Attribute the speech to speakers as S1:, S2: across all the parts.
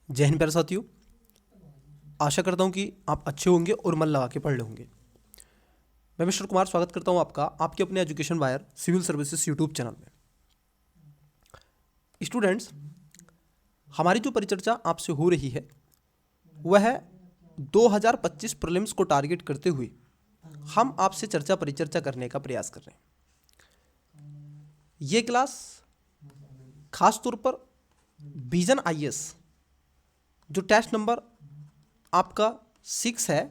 S1: जय हिंद प्यारे साथियों, आशा करता हूँ कि आप अच्छे होंगे और मन लगा के पढ़ रहे होंगे। मैं मिस्टर कुमार स्वागत करता हूँ आपका आपके अपने Education Wire Civil Services YouTube channel में। स्टूडेंट्स, हमारी जो परिचर्चा आपसे हो रही है वह है 2025 प्रीलिम्स को टारगेट करते हुए हम आपसे चर्चा परिचर्चा करने का प्रयास कर रहे हैं। ये क्लास खास तौर पर विजन आईएएस जो टेस्ट नंबर आपका 6 है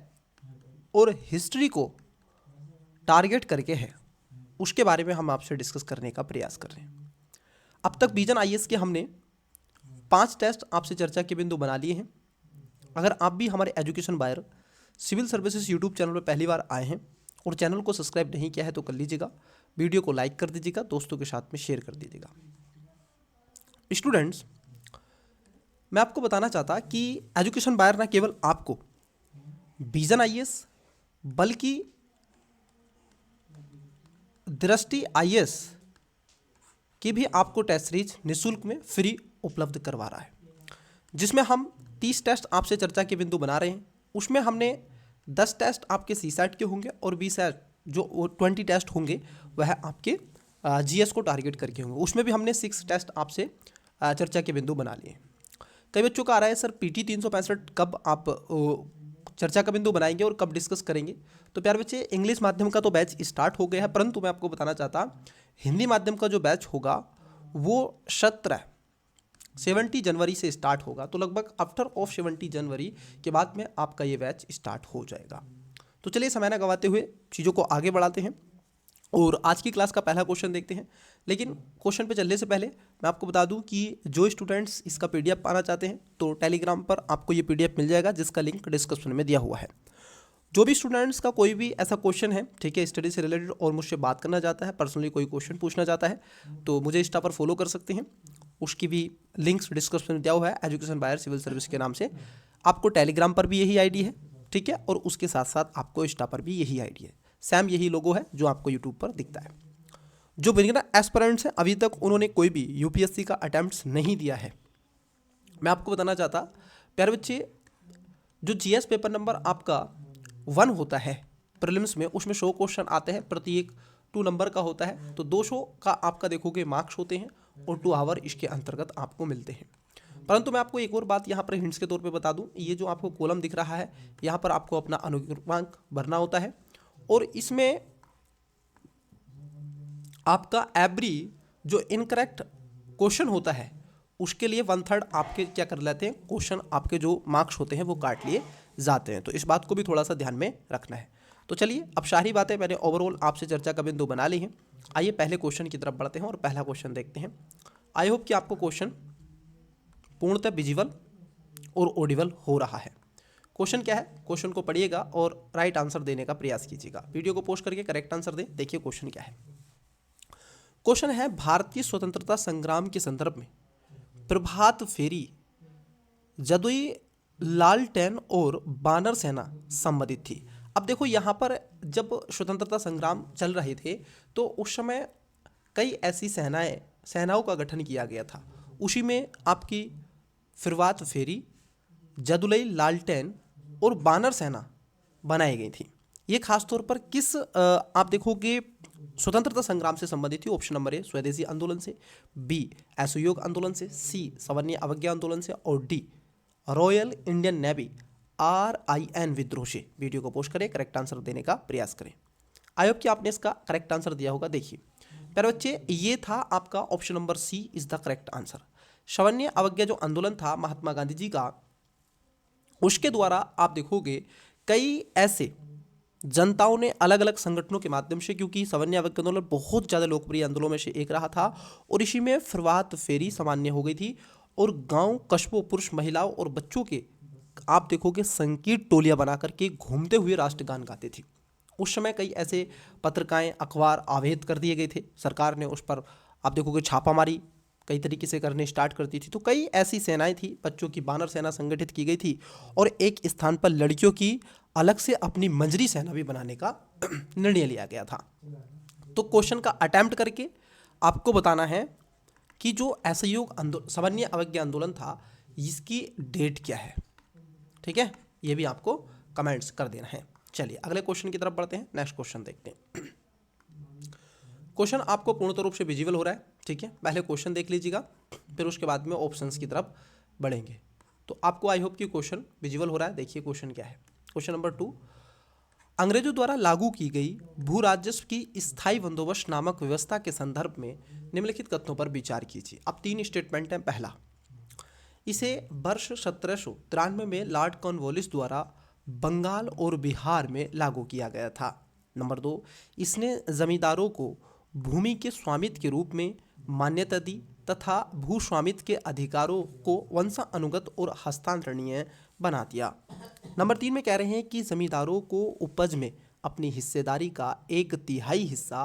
S1: और हिस्ट्री को टारगेट करके है, उसके बारे में हम आपसे डिस्कस करने का प्रयास कर रहे हैं। अब तक विजन आईएएस के हमने 5 टेस्ट आपसे चर्चा के बिंदु बना लिए हैं। अगर आप भी हमारे Education Wire Civil Services YouTube channel पर पहली बार आए हैं और चैनल को सब्सक्राइब नहीं किया है तो कर लीजिएगा, वीडियो को लाइक कर दीजिएगा, दोस्तों के साथ में शेयर कर दीजिएगा। स्टूडेंट्स, मैं आपको बताना चाहता कि एजुकेशन वायर ना केवल आपको विजन आईएएस बल्कि दृष्टि आईएएस की भी आपको टेस्ट सीरीज निःशुल्क में फ्री उपलब्ध करवा रहा है, जिसमें हम 30 टेस्ट आपसे चर्चा के बिंदु बना रहे हैं। उसमें हमने 10 टेस्ट आपके सीसैट के होंगे और 20 जो 20 टेस्ट होंगे वह आपके जीएस को टारगेट करके होंगे। उसमें भी हमने 6 टेस्ट आपसे चर्चा के बिंदु बना लिए। कई बच्चों का आ रहा है, सर पीटी 365 कब आप चर्चा का बिंदु बनाएंगे और कब डिस्कस करेंगे। तो प्यारे बच्चे, इंग्लिश माध्यम का तो बैच स्टार्ट हो गया है, परंतु मैं आपको बताना चाहता हिंदी माध्यम का जो बैच होगा वो 70 जनवरी से स्टार्ट होगा। तो लगभग आफ्टर ऑफ 70 जनवरी के बाद में आपका ये बैच स्टार्ट हो जाएगा। तो चलिए समय न गवाते हुए चीज़ों को आगे बढ़ाते हैं और आज की क्लास का पहला क्वेश्चन देखते हैं। लेकिन क्वेश्चन पे चलने से पहले मैं आपको बता दूं कि जो स्टूडेंट्स इसका पीडीएफ पाना चाहते हैं तो टेलीग्राम पर आपको ये पीडीएफ मिल जाएगा, जिसका लिंक डिस्क्रिप्शन में दिया हुआ है। जो भी स्टूडेंट्स का कोई भी ऐसा क्वेश्चन है, ठीक है, स्टडी से रिलेटेड और मुझसे बात करना चाहता है, पर्सनली कोई क्वेश्चन पूछना चाहता है, तो मुझे इंस्टा पर फॉलो कर सकते हैं। उसकी भी लिंक्स डिस्क्रिप्शन में दिया हुआ है, एजुकेशन वायर सिविल सर्विस के नाम से। आपको टेलीग्राम पर भी यही आईडी है, ठीक है, और उसके साथ साथ आपको इंस्टा पर भी यही आईडी है। सेम यही लोगो है जो आपको यूट्यूब पर दिखता है। जो बिगिनर एस्पिरेंट्स हैं, अभी तक उन्होंने कोई भी यूपीएससी का अटेम्प्ट नहीं दिया है, मैं आपको बताना चाहता प्यारे बच्चे, जो जीएस पेपर नंबर आपका 1 होता है प्रीलिम्स में, उसमें 100 क्वेश्चन आते हैं, प्रत्येक 2 नंबर का होता है। तो 200 का आपका देखोगे मार्क्स होते हैं और 2 आवर इसके अंतर्गत आपको मिलते हैं। परंतु मैं आपको एक और बात यहाँ पर हिंट्स के तौर पे बता दूँ, ये जो आपको कॉलम दिख रहा है, यहाँ पर आपको अपना अनुक्रमांक भरना होता है और इसमें आपका एवरी जो इनकरेक्ट क्वेश्चन होता है उसके लिए 1/3 आपके क्या कर लेते हैं, क्वेश्चन आपके जो मार्क्स होते हैं वो काट लिए जाते हैं। तो इस बात को भी थोड़ा सा ध्यान में रखना है। तो चलिए, अब सारी बातें मैंने ओवरऑल आपसे चर्चा का बिंदु बना ली हैं। आइए पहले क्वेश्चन की तरफ बढ़ते हैं और पहला क्वेश्चन देखते हैं। आई होप कि आपको क्वेश्चन पूर्णतः विजिबल और ऑडिबल हो रहा है। क्वेश्चन क्या है, क्वेश्चन को पढ़िएगा और राइट आंसर देने का प्रयास कीजिएगा। वीडियो को पोस्ट करके करेक्ट आंसर दें। देखिए क्वेश्चन क्या है। क्वेश्चन है, भारतीय स्वतंत्रता संग्राम के संदर्भ में प्रभात फेरी जदुई लालटेन और बानर सेना संबंधित थी। अब देखो, यहाँ पर जब स्वतंत्रता संग्राम चल रहे थे तो उस समय कई ऐसी सेनाओं का गठन किया गया था। उसी में आपकी प्रभात फेरी, जदुई लालटेन और बानर सेना बनाई गई थी। ये खास तौर पर किस आप देखोगे स्वतंत्रता संग्राम से संबंधित थी। ऑप्शन नंबर ए स्वदेशी आंदोलन से, बी असहयोग आंदोलन से, सी सवर्णीय अवज्ञा आंदोलन से और D royal Indian navy RIN विद्रोह से। वीडियो को पोस्ट करें, करेक्ट आंसर देने का प्रयास करें। आई होप कि आपने इसका करेक्ट आंसर दिया होगा। देखिए प्यारे बच्चे, ये था आपका option number C is the correct answer. सवर्णीय अवज्ञा जो आंदोलन था महात्मा गांधी जी का, उसके द्वारा आप देखोगे कई ऐसे जनताओं ने अलग अलग संगठनों के माध्यम से, क्योंकि सवर्णीय अवज्ञा आंदोलन बहुत ज़्यादा लोकप्रिय आंदोलनों में से एक रहा था और इसी में प्रभात फेरी सामान्य हो गई थी और गांव कस्बों, पुरुष, महिलाओं और बच्चों के आप देखोगे संकीर्ण टोलियां बना करके घूमते हुए राष्ट्रगान गाते थे। उस समय कई ऐसे पत्रिकाएं, अखबार अवैध कर दिए गए थे। सरकार ने उस पर आप देखोगे छापामारी कई तरीके से करने स्टार्ट करती थी। तो कई ऐसी सेनाएं थी, बच्चों की बानर सेना संगठित की गई थी और एक स्थान पर लड़कियों की अलग से अपनी मंजरी सेना भी बनाने का निर्णय लिया गया था। तो क्वेश्चन का अटेम्प्ट करके आपको बताना है कि जो असहयोग आंदोलन, सामान्य अवज्ञा आंदोलन था, इसकी डेट क्या है। ठीक है, ये भी आपको कमेंट्स कर देना है। चलिए अगले क्वेश्चन की तरफ बढ़ते हैं। नेक्स्ट क्वेश्चन देखते हैं। क्वेश्चन आपको पूर्णतः रूप से विजिबल हो रहा है। ठीक है, पहले क्वेश्चन देख लीजिएगा, फिर उसके बाद में ऑप्शंस की तरफ बढ़ेंगे। तो आपको आई होप कि क्वेश्चन विजिबल हो रहा है। देखिए क्वेश्चन क्या है। क्वेश्चन नंबर 2, अंग्रेजों द्वारा लागू की गई भू राजस्व की स्थायी बंदोबस्त नामक व्यवस्था के संदर्भ में निम्नलिखित कथनों पर विचार कीजिए। अब 3 स्टेटमेंट हैं। पहला, इसे वर्ष 1793 में लॉर्ड कॉर्नवालिस द्वारा बंगाल और बिहार में लागू किया गया था। नंबर 2, इसने जमींदारों को भूमि के स्वामित्व के रूप में मान्यता दी तथा भू स्वामित्व के अधिकारों को वंशानुगत और हस्तांतरणीय बना दिया। नंबर 3 में कह रहे हैं कि जमींदारों को उपज में अपनी हिस्सेदारी का 1/3 हिस्सा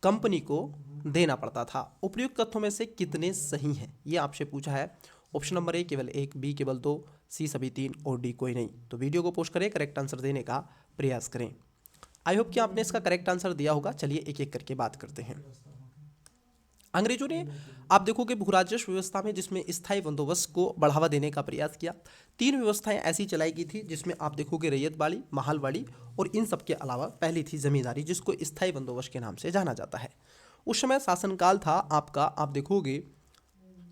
S1: कंपनी को देना पड़ता था। उपयुक्त कथनों में से कितने सही हैं, ये आपसे पूछा है। ऑप्शन नंबर ए केवल 1, बी केवल 2, सी सभी 3 और डी कोई नहीं। तो वीडियो को पोस्ट करें, करेक्ट आंसर देने का प्रयास करें। आई होप कि आपने इसका करेक्ट आंसर दिया होगा। चलिए एक एक करके बात करते हैं। अंग्रेजों ने, आप देखोगे, भू राजस्व व्यवस्था में जिसमें स्थायी बंदोबस्त को बढ़ावा देने का प्रयास किया। 3 व्यवस्थाएं ऐसी चलाई गई थी जिसमें आप देखोगे रैयतवाड़ी, महालवाड़ी और इन सब के अलावा पहली थी जमींदारी, जिसको स्थायी बंदोबस्त के नाम से जाना जाता है। उस समय शासनकाल था आपका, आप देखोगे,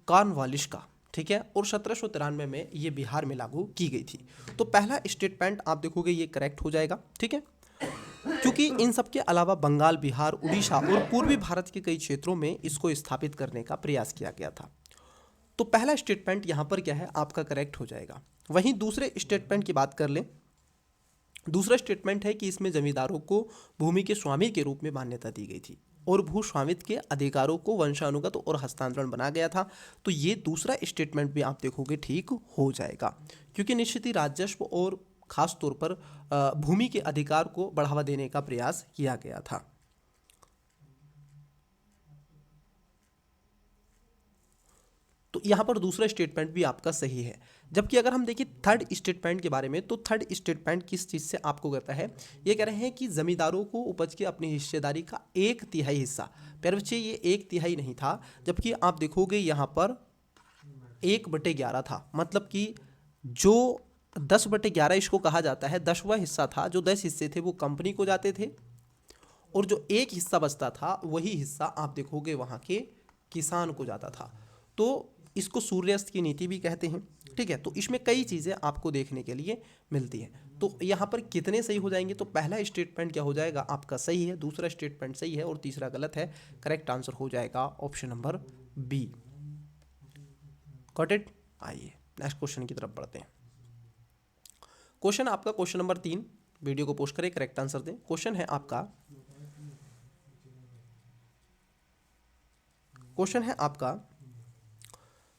S1: कॉर्नवालिस का। ठीक है, और 1793 में ये बिहार में लागू की गई थी। तो पहला स्टेटमेंट आप देखोगे ये करेक्ट हो जाएगा। ठीक है, क्योंकि इन सब के अलावा बंगाल, बिहार, उड़ीसा और पूर्वी भारत के कई क्षेत्रों में इसको स्थापित करने का प्रयास किया गया था। तो पहला स्टेटमेंट यहाँ पर क्या है, आपका करेक्ट हो जाएगा। वहीं दूसरे स्टेटमेंट की बात कर लें। दूसरा स्टेटमेंट है कि इसमें जमींदारों को भूमि के स्वामी के रूप में मान्यता दी गई थी और भू स्वामित्व के अधिकारों को वंशानुगत और हस्तांतरण बना गया था। तो ये दूसरा स्टेटमेंट भी आप देखोगे ठीक हो जाएगा, क्योंकि निश्चित ही राजस्व और खास तौर पर भूमि के अधिकार को बढ़ावा देने का प्रयास किया गया था। तो यहाँ पर दूसरा स्टेटमेंट भी आपका सही है। जबकि अगर हम देखिए थर्ड स्टेटमेंट के बारे में, तो थर्ड स्टेटमेंट किस चीज़ से आपको कहता है, ये कह रहे हैं कि जमींदारों को उपज की अपनी हिस्सेदारी का 1/3 हिस्सा, प्यारे बच्चे ये 1/3 नहीं था, जबकि आप देखोगे यहाँ पर 1/11 था। मतलब कि जो 10/11 इसको कहा जाता है, 10वां हिस्सा था। जो 10 हिस्से थे वो कंपनी को जाते थे और जो एक हिस्सा बचता था वही हिस्सा आप देखोगे वहाँ के किसान को जाता था। तो इसको सूर्यास्त की नीति भी कहते हैं। ठीक है, तो इसमें कई चीज़ें आपको देखने के लिए मिलती हैं। तो यहाँ पर कितने सही हो जाएंगे, तो पहला स्टेटमेंट क्या हो जाएगा, आपका सही है, दूसरा स्टेटमेंट सही है और तीसरा गलत है। करेक्ट आंसर हो जाएगा option number B. Got it. आइए नेक्स्ट क्वेश्चन की तरफ बढ़ते हैं। क्वेश्चन आपका क्वेश्चन नंबर 3, वीडियो को पोस्ट करें, करेक्ट आंसर दें। क्वेश्चन है आपका,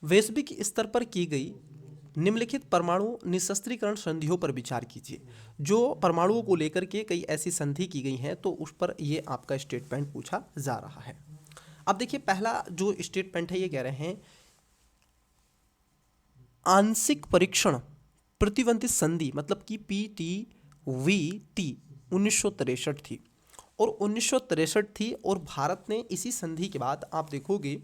S1: वैश्विक स्तर पर की गई निम्नलिखित परमाणु निशस्त्रीकरण संधियों पर विचार कीजिए। जो परमाणुओं को लेकर के कई ऐसी संधि की गई हैं, तो उस पर ये आपका स्टेटमेंट पूछा जा रहा है। अब देखिए पहला जो स्टेटमेंट है ये कह रहे हैं आंशिक परीक्षण प्रतिबंधित संधि, मतलब कि PTVT 1963 थी और 1963 थी और भारत ने इसी संधि के बाद आप देखोगे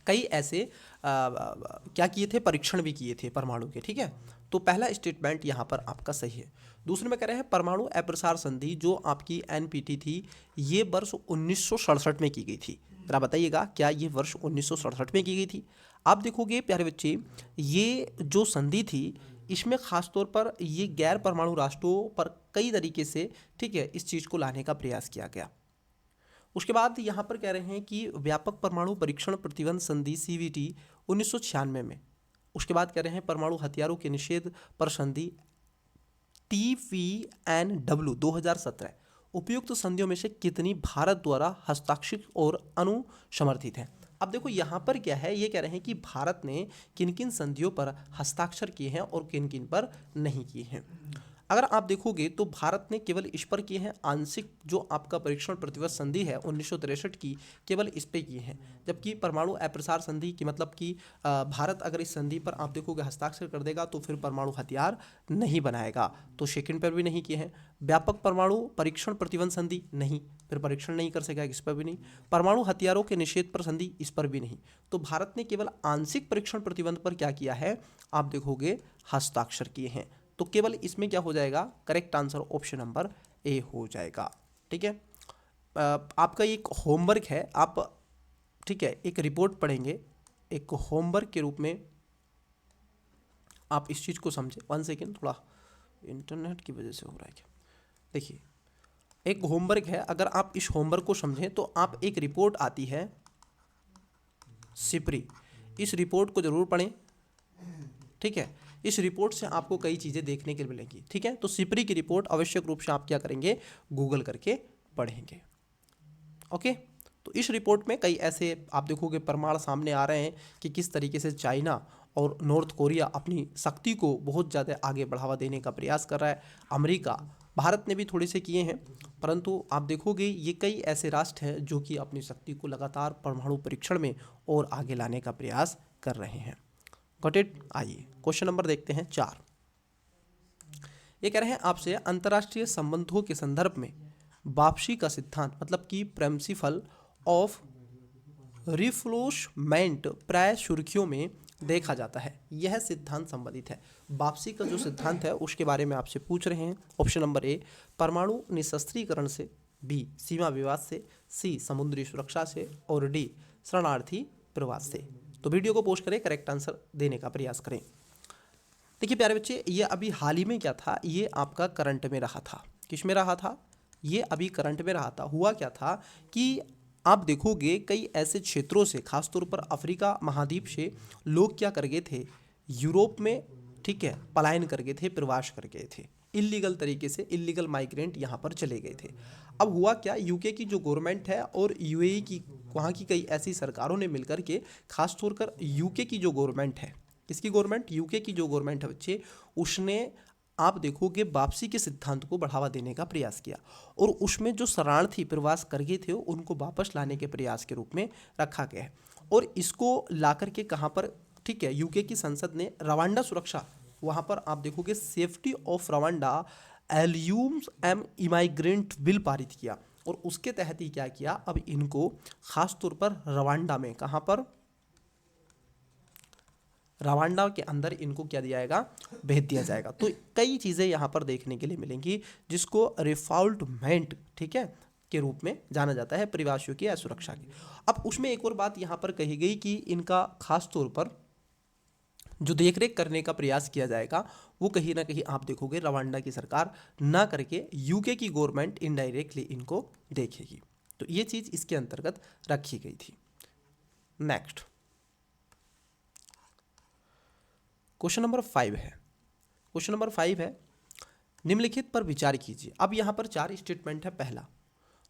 S1: कई ऐसे क्या किए थे, परीक्षण भी किए थे परमाणु के। ठीक है, तो पहला स्टेटमेंट यहाँ पर आपका सही है। दूसरे में कह रहे हैं परमाणु अप्रसार संधि जो आपकी NPT थी, ये वर्ष 1967 में की गई थी। जरा बताइएगा क्या ये वर्ष 1967 में की गई थी। आप देखोगे प्यारे बच्चे, ये जो संधि थी इसमें खास तौर पर ये गैर परमाणु राष्ट्रों पर कई तरीके से, ठीक है, इस चीज़ को लाने का प्रयास किया गया। उसके बाद यहाँ पर कह रहे हैं कि व्यापक परमाणु परीक्षण प्रतिबंध संधि CVT 1996 में। उसके बाद कह रहे हैं परमाणु हथियारों के निषेध पर संधि TPNW 2017। उपयुक्त संधियों में से कितनी भारत द्वारा हस्ताक्षरित और अनुसमर्थित हैं। अब देखो यहाँ पर क्या है, ये कह रहे हैं कि भारत ने किन किन संधियों पर हस्ताक्षर किए हैं और किन किन पर नहीं किए हैं। अगर आप देखोगे तो भारत ने केवल इस पर किए हैं, आंशिक जो आपका परीक्षण प्रतिबंध संधि है 1963 की, केवल इस पे किए हैं। जबकि परमाणु अप्रसार संधि की मतलब कि भारत अगर इस संधि पर आप देखोगे हस्ताक्षर कर देगा तो फिर परमाणु हथियार नहीं बनाएगा, तो सेकंड पर भी नहीं किए हैं। व्यापक परमाणु परीक्षण प्रतिबंध संधि नहीं, फिर परीक्षण नहीं कर सकेगा, इस पर भी नहीं। परमाणु हथियारों के निषेध पर संधि, इस पर भी नहीं। तो भारत ने केवल आंशिक परीक्षण प्रतिबंध पर क्या किया है, आप देखोगे हस्ताक्षर किए हैं। तो केवल इसमें क्या हो जाएगा, करेक्ट आंसर ऑप्शन नंबर ए हो जाएगा। ठीक है, आपका एक होमवर्क है, आप ठीक है एक रिपोर्ट पढ़ेंगे, एक होमवर्क के रूप में आप इस चीज़ को समझें। 1 सेकेंड, थोड़ा इंटरनेट की वजह से हो रहा है क्या। देखिए एक होमवर्क है, अगर आप इस होमवर्क को समझें तो आप एक रिपोर्ट आती है सिपरी, इस रिपोर्ट को जरूर पढ़ें। ठीक है, इस रिपोर्ट से आपको कई चीज़ें देखने के लिए मिलेंगी। ठीक है, तो सिपरी की रिपोर्ट आवश्यक रूप से आप क्या करेंगे, गूगल करके पढ़ेंगे। ओके, तो इस रिपोर्ट में कई ऐसे आप देखोगे प्रमाण सामने आ रहे हैं कि किस तरीके से चाइना और नॉर्थ कोरिया अपनी शक्ति को बहुत ज़्यादा आगे बढ़ावा देने का प्रयास कर रहा है। अमेरिका, भारत ने भी थोड़े से किए हैं, परंतु आप देखोगे ये कई ऐसे राष्ट्र हैं जो कि अपनी शक्ति को लगातार परमाणु परीक्षण में और आगे लाने का प्रयास कर रहे हैं। Got it. आइए क्वेश्चन नंबर देखते हैं 4। ये कह रहे हैं आपसे, अंतर्राष्ट्रीय संबंधों के संदर्भ में वापसी का सिद्धांत मतलब कि प्रिंसिपल ऑफ रिफ्लोशमेंट प्राय सुर्खियों में देखा जाता है। यह सिद्धांत संबंधित है, वापसी का जो सिद्धांत है उसके बारे में आपसे पूछ रहे हैं। ऑप्शन नंबर ए, परमाणु निशस्त्रीकरण से, बी, सीमा विवाद से, सी, समुद्री सुरक्षा से, और डी, शरणार्थी प्रवास से। तो वीडियो को पोस्ट करें, करेक्ट आंसर देने का प्रयास करें। देखिए प्यारे बच्चे, ये अभी हाल ही में क्या था, ये आपका करंट में रहा था। किस में रहा था, ये अभी करंट में रहा था। हुआ क्या था कि आप देखोगे कई ऐसे क्षेत्रों से, खासतौर पर अफ्रीका महाद्वीप से लोग क्या कर गए थे, यूरोप में ठीक है पलायन कर गए थे, प्रवास कर गए थे, इलीगल तरीके से, इलीगल माइग्रेंट यहाँ पर चले गए थे। अब हुआ क्या, यूके की जो गवर्नमेंट है और यूएई की, वहाँ की कई ऐसी सरकारों ने मिलकर के, खासतौर कर यूके की जो गवर्नमेंट है, किसकी गवर्नमेंट, यूके की जो गवर्नमेंट है बच्चे, उसने आप देखोगे वापसी के सिद्धांत को बढ़ावा देने का प्रयास किया, और उसमें जो शरणार्थी प्रवास कर गए थे उनको वापस लाने के प्रयास के रूप में रखा गया है। और इसको ला करके कहाँ पर, ठीक है, यूके की संसद ने रवांडा सुरक्षा, वहाँ पर आप देखोगे सेफ्टी ऑफ रवांडा एल्यूम्स एम इमाइग्रेंट बिल पारित किया, और उसके तहत ही क्या किया, अब इनको खासतौर पर रवांडा में, कहाँ पर, रवांडा के अंदर इनको क्या दिया जाएगा, भेज दिया जाएगा। तो कई चीज़ें यहाँ पर देखने के लिए मिलेंगी जिसको रिफॉल्टमेंट, ठीक है, के रूप में जाना जाता है, प्रवासियों की सुरक्षा की। अब उसमें एक और बात यहाँ पर कही गई कि इनका खास तौर पर जो देखरेख करने का प्रयास किया जाएगा वो कहीं ना कहीं आप देखोगे रवांडा की सरकार ना करके यूके की गवर्नमेंट इनडायरेक्टली इनको देखेगी। तो ये चीज़ इसके अंतर्गत रखी गई थी। नेक्स्ट क्वेश्चन नंबर 5 है। क्वेश्चन नंबर 5 है, निम्नलिखित पर विचार कीजिए। अब यहाँ पर 4 स्टेटमेंट है। पहला,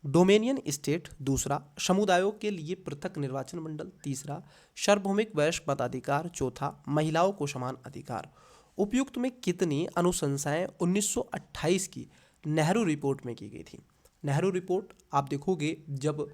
S1: डोमेनियन स्टेट, दूसरा, समुदायों के लिए पृथक निर्वाचन मंडल, तीसरा, सार्वभौमिक वयस्क मताधिकार, चौथा, महिलाओं को समान अधिकार। उपयुक्त में कितनी अनुशंसाएं 1928 की नेहरू रिपोर्ट में की गई थी। नेहरू रिपोर्ट आप देखोगे जब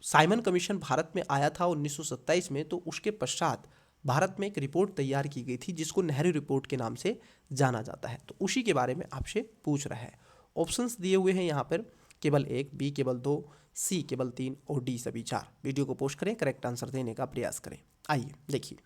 S1: साइमन कमीशन भारत में आया था 1927 में, तो उसके पश्चात भारत में एक रिपोर्ट तैयार की गई थी जिसको नेहरू रिपोर्ट के नाम से जाना जाता है। तो उसी के बारे में आपसे पूछ रहा है। ऑप्शंस दिए हुए हैं यहाँ पर, केवल 1, बी केवल 2, सी केवल 3 और डी सभी 4। वीडियो को पोस्ट करें, करेक्ट आंसर देने का प्रयास करें। आइए देखिए,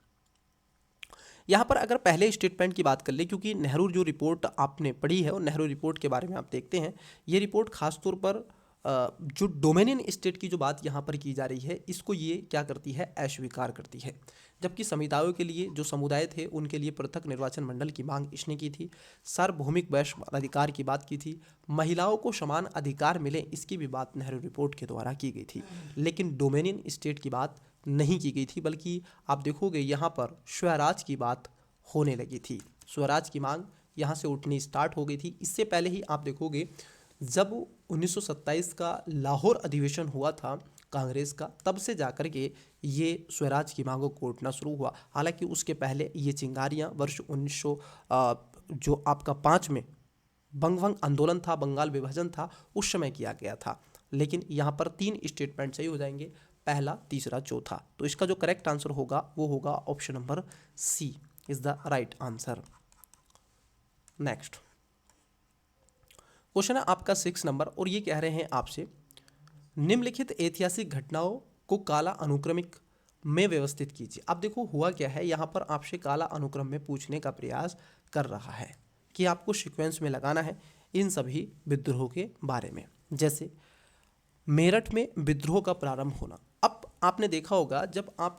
S1: यहाँ पर अगर पहले स्टेटमेंट की बात कर ले, क्योंकि नेहरू जो रिपोर्ट आपने पढ़ी है और नेहरू रिपोर्ट के बारे में आप देखते हैं, ये रिपोर्ट खासतौर पर जो डोमेनियन स्टेट की जो बात यहाँ पर की जा रही है, इसको ये क्या करती है, अस्वीकार करती है। जबकि समुदायों के लिए, जो समुदाय थे उनके लिए पृथक निर्वाचन मंडल की मांग इसने की थी, सार्वभौमिक वयस्क अधिकार की बात की थी, महिलाओं को समान अधिकार मिले इसकी भी बात नेहरू रिपोर्ट के द्वारा की गई थी। लेकिन डोमेनियन स्टेट की बात नहीं की गई थी, बल्कि आप देखोगे यहाँ पर स्वराज की बात होने लगी थी। स्वराज की मांग यहाँ से उठनी स्टार्ट हो गई थी। इससे पहले ही आप देखोगे जब 1927 का लाहौर अधिवेशन हुआ था कांग्रेस का, तब से जाकर के ये स्वराज की मांगों को उठना शुरू हुआ। हालांकि उसके पहले ये चिंगारियाँ वर्ष 1900 जो आपका 5 में बंगभंग आंदोलन था, बंगाल विभाजन था, उस समय किया गया था। लेकिन यहाँ पर 3 स्टेटमेंट सही हो जाएंगे, पहला, तीसरा, चौथा। तो इसका जो करेक्ट आंसर होगा वो होगा option number C is the right answer. Next question है आपका 6 नंबर और ये कह रहे हैं आपसे निम्नलिखित ऐतिहासिक घटनाओं को काला अनुक्रमिक में व्यवस्थित कीजिए। अब देखो हुआ क्या है, यहाँ पर आपसे काला अनुक्रम में पूछने का प्रयास कर रहा है कि आपको सीक्वेंस में लगाना है इन सभी विद्रोह के बारे में। जैसे मेरठ में विद्रोह का प्रारंभ होना। अब आपने देखा होगा जब आप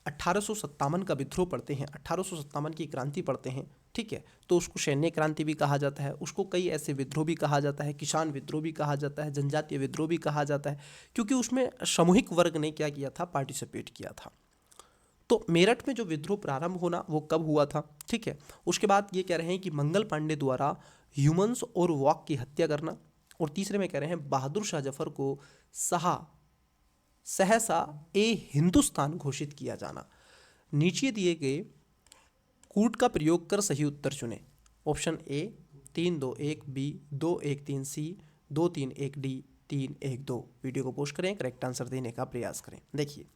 S1: 1857 का विद्रोह पढ़ते हैं, 1857 की क्रांति पढ़ते हैं, ठीक है, तो उसको सैन्य क्रांति भी कहा जाता है, उसको कई ऐसे विद्रोह भी कहा जाता है, किसान विद्रोह भी कहा जाता है, जनजातीय विद्रोह भी कहा जाता है, क्योंकि उसमें सामूहिक वर्ग ने क्या किया था, पार्टिसिपेट किया था। तो मेरठ में जो विद्रोह प्रारंभ होना वो कब हुआ था, ठीक है। उसके बाद ये कह रहे हैं कि मंगल पांडे द्वारा ह्यूमंस और वॉक की हत्या करना, और तीसरे में कह रहे हैं बहादुर शाह जफर को सहसा ए हिंदुस्तान घोषित किया जाना। नीचे दिए गए कूट का प्रयोग कर सही उत्तर चुनें। Option A 3-2-1, B 2-1-3, C 2-3-1, D 3-1-2। Video को पोस्ट करें, करेक्ट आंसर देने का प्रयास करें। देखिए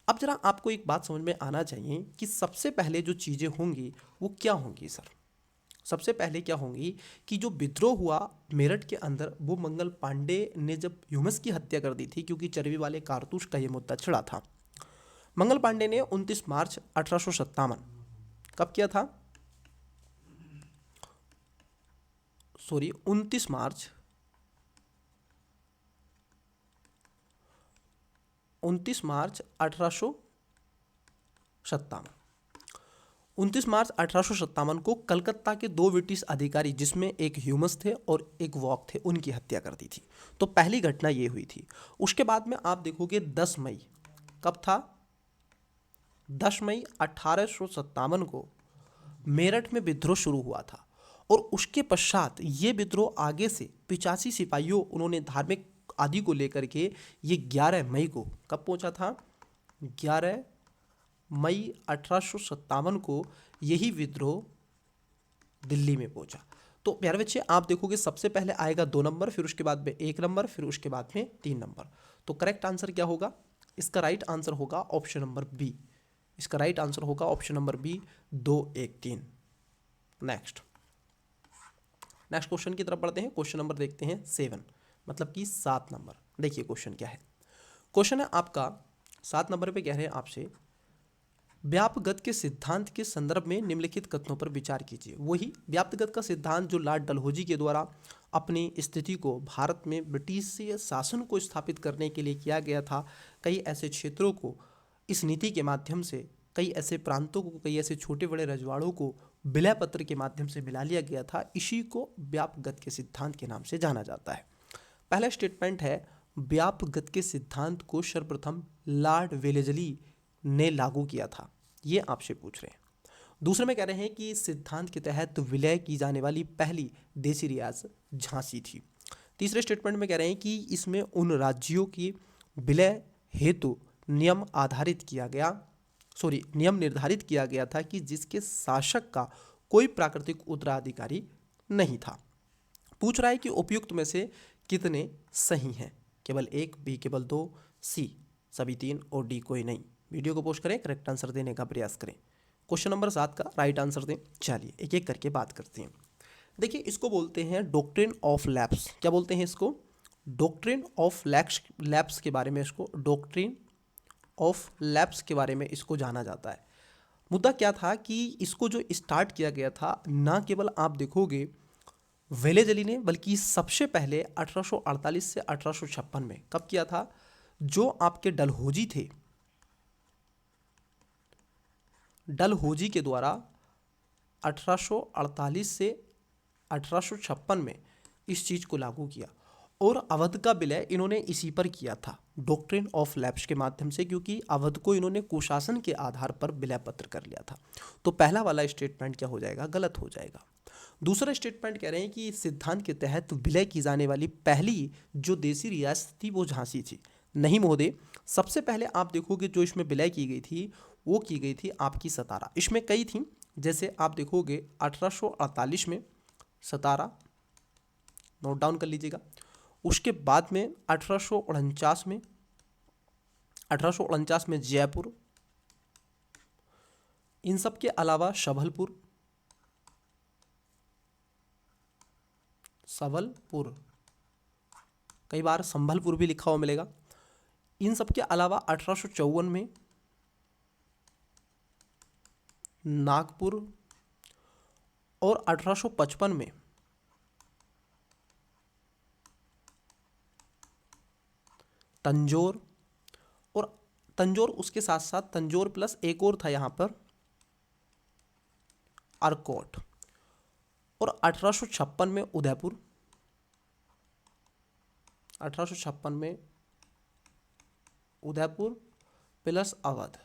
S1: अब जरा आपको एक बात समझ में आना चाहिए कि सबसे पहले जो चीज़ें होंगी वो क्या होंगी सर। सबसे पहले क्या होंगी कि जो विद्रोह हुआ मेरठ के अंदर वो मंगल पांडे ने जब ह्यूमस की हत्या कर दी थी, क्योंकि चर्बी वाले कारतूस का ये मुद्दा छिड़ा था। मंगल पांडे ने 29 मार्च 1857 कब किया था, सॉरी 29 मार्च 1857 29 मार्च 1857 को कलकत्ता के 2 ब्रिटिश अधिकारी जिसमें एक ह्यूमस थे और एक वॉक थे उनकी हत्या कर दी थी। तो पहली घटना ये हुई थी। उसके बाद में आप देखोगे 10 मई कब था, 10 मई 1857 को मेरठ में विद्रोह शुरू हुआ था, और उसके पश्चात ये विद्रोह आगे से 85 सिपाहियों उन्होंने धार्मिक आदि को लेकर के ये 11 मई को कब पहुंचा था, 11 मई 1857 को यही विद्रोह दिल्ली में पहुंचा। तो प्यारे बच्चे आप देखोगे सबसे पहले आएगा 2 नंबर, फिर उसके बाद में 1 नंबर, फिर उसके बाद में 3 नंबर। तो करेक्ट आंसर क्या होगा, इसका राइट आंसर होगा ऑप्शन नंबर बी। इसका राइट आंसर होगा option number B 2-1-3। Next question की तरफ बढ़ते हैं। क्वेश्चन नंबर देखते हैं 7, मतलब कि 7 नंबर। देखिए क्वेश्चन क्या है। क्वेश्चन है आपका 7 नंबर पे कह रहे हैं आपसे व्यापगत के सिद्धांत के संदर्भ में निम्नलिखित कथनों पर विचार कीजिए। वही व्यापगत का सिद्धांत जो लॉर्ड डलहौजी के द्वारा अपनी स्थिति को भारत में ब्रिटिश शासन को स्थापित करने के लिए किया गया था। कई ऐसे क्षेत्रों को इस नीति के माध्यम से, कई ऐसे प्रांतों को, कई ऐसे छोटे बड़े रजवाड़ों को विलय पत्र के माध्यम से मिला लिया गया था। इसी को व्यापगत के सिद्धांत के नाम से जाना जाता है। पहला स्टेटमेंट है व्यापगत के सिद्धांत को सर्वप्रथम लॉर्ड वेलेस्ली ने लागू किया था, ये आपसे पूछ रहे हैं। दूसरे में कह रहे हैं कि सिद्धांत के तहत विलय की जाने वाली पहली देसी रियासत झांसी थी। तीसरे स्टेटमेंट में कह रहे हैं कि इसमें उन राज्यों की विलय हेतु नियम निर्धारित किया गया था कि जिसके शासक का कोई प्राकृतिक उत्तराधिकारी नहीं था। पूछ रहा है कि उपयुक्त में से कितने सही हैं, केवल 1, बी केवल 2, सी सभी 3 और डी कोई नहीं। वीडियो को पोस्ट करें, करेक्ट आंसर देने का प्रयास करें। क्वेश्चन नंबर 7 का राइट आंसर दें। चलिए एक एक करके बात करते हैं। देखिए इसको बोलते हैं डॉक्ट्रिन ऑफ लैप्स। क्या बोलते हैं इसको, डॉक्ट्रिन ऑफ लैप्स के बारे में, इसको डॉक्ट्रिन ऑफ लैप्स के बारे में इसको जाना जाता है। मुद्दा क्या था कि इसको जो स्टार्ट किया गया था, ना केवल आप देखोगे वेलेस्ली ने, बल्कि सबसे पहले 1848 से 1856 में कब किया था, जो आपके डलहौजी थे, डलहौजी के द्वारा 1848 से 1856 में इस चीज़ को लागू किया, और अवध का विलय इन्होंने इसी पर किया था, डॉक्ट्रिन ऑफ लैप्स के माध्यम से, क्योंकि अवध को इन्होंने कुशासन के आधार पर विलय पत्र कर लिया था। तो पहला वाला स्टेटमेंट क्या हो जाएगा, गलत हो जाएगा। दूसरा स्टेटमेंट कह रहे हैं कि सिद्धांत के तहत विलय की जाने वाली पहली जो देसी रियासत थी वो झांसी थी। नहीं महोदय, सबसे पहले आप देखोगे जो इसमें विलय की गई थी वो की गई थी आपकी सतारा। इसमें कई थी, जैसे आप देखोगे 1848 में सतारा, नोट डाउन कर लीजिएगा। उसके बाद में 1849 में जयपुर, इन सब के अलावा शभलपुर, सबलपुर, कई बार संभलपुर भी लिखा हुआ मिलेगा। इन सब के अलावा 1854 में नागपुर और 1855 में तंजौर, और तंजौर उसके साथ साथ तंजौर प्लस एक और था यहाँ पर अर्कोट, और 1856 में उदयपुर, 1856 में उदयपुर प्लस अवध।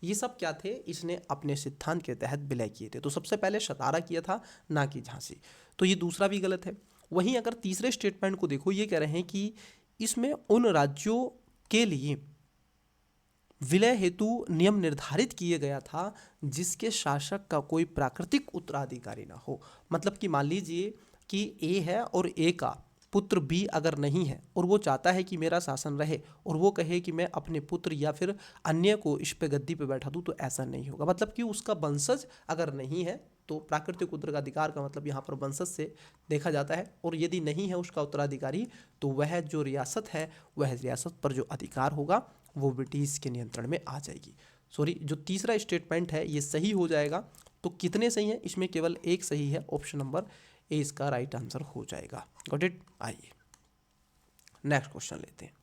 S1: ये सब क्या थे, इसने अपने सिद्धांत के तहत विलय किए थे। तो सबसे पहले सतारा किया था, ना कि झांसी। तो ये दूसरा भी गलत है। वहीं अगर तीसरे स्टेटमेंट को देखो, ये कह रहे हैं कि इसमें उन राज्यों के लिए विलय हेतु नियम निर्धारित किए गया था जिसके शासक का कोई प्राकृतिक उत्तराधिकारी ना हो। मतलब कि मान लीजिए कि ए है और ए का पुत्र बी अगर नहीं है और वो चाहता है कि मेरा शासन रहे, और वो कहे कि मैं अपने पुत्र या फिर अन्य को इस पे गद्दी पे बैठा दूं, तो ऐसा नहीं होगा। मतलब कि उसका वंशज अगर नहीं है तो प्राकृतिक उत्तराधिकार का मतलब यहाँ पर वंशज से देखा जाता है, और यदि नहीं है उसका उत्तराधिकारी तो वह जो रियासत है, वह रियासत पर जो अधिकार होगा वो ब्रिटिश के नियंत्रण में आ जाएगी। सॉरी, जो तीसरा स्टेटमेंट है ये सही हो जाएगा। तो कितने सही हैं, इसमें केवल एक सही है, ऑप्शन नंबर ए इसका राइट आंसर हो जाएगा। Got it. आइए नेक्स्ट क्वेश्चन लेते हैं।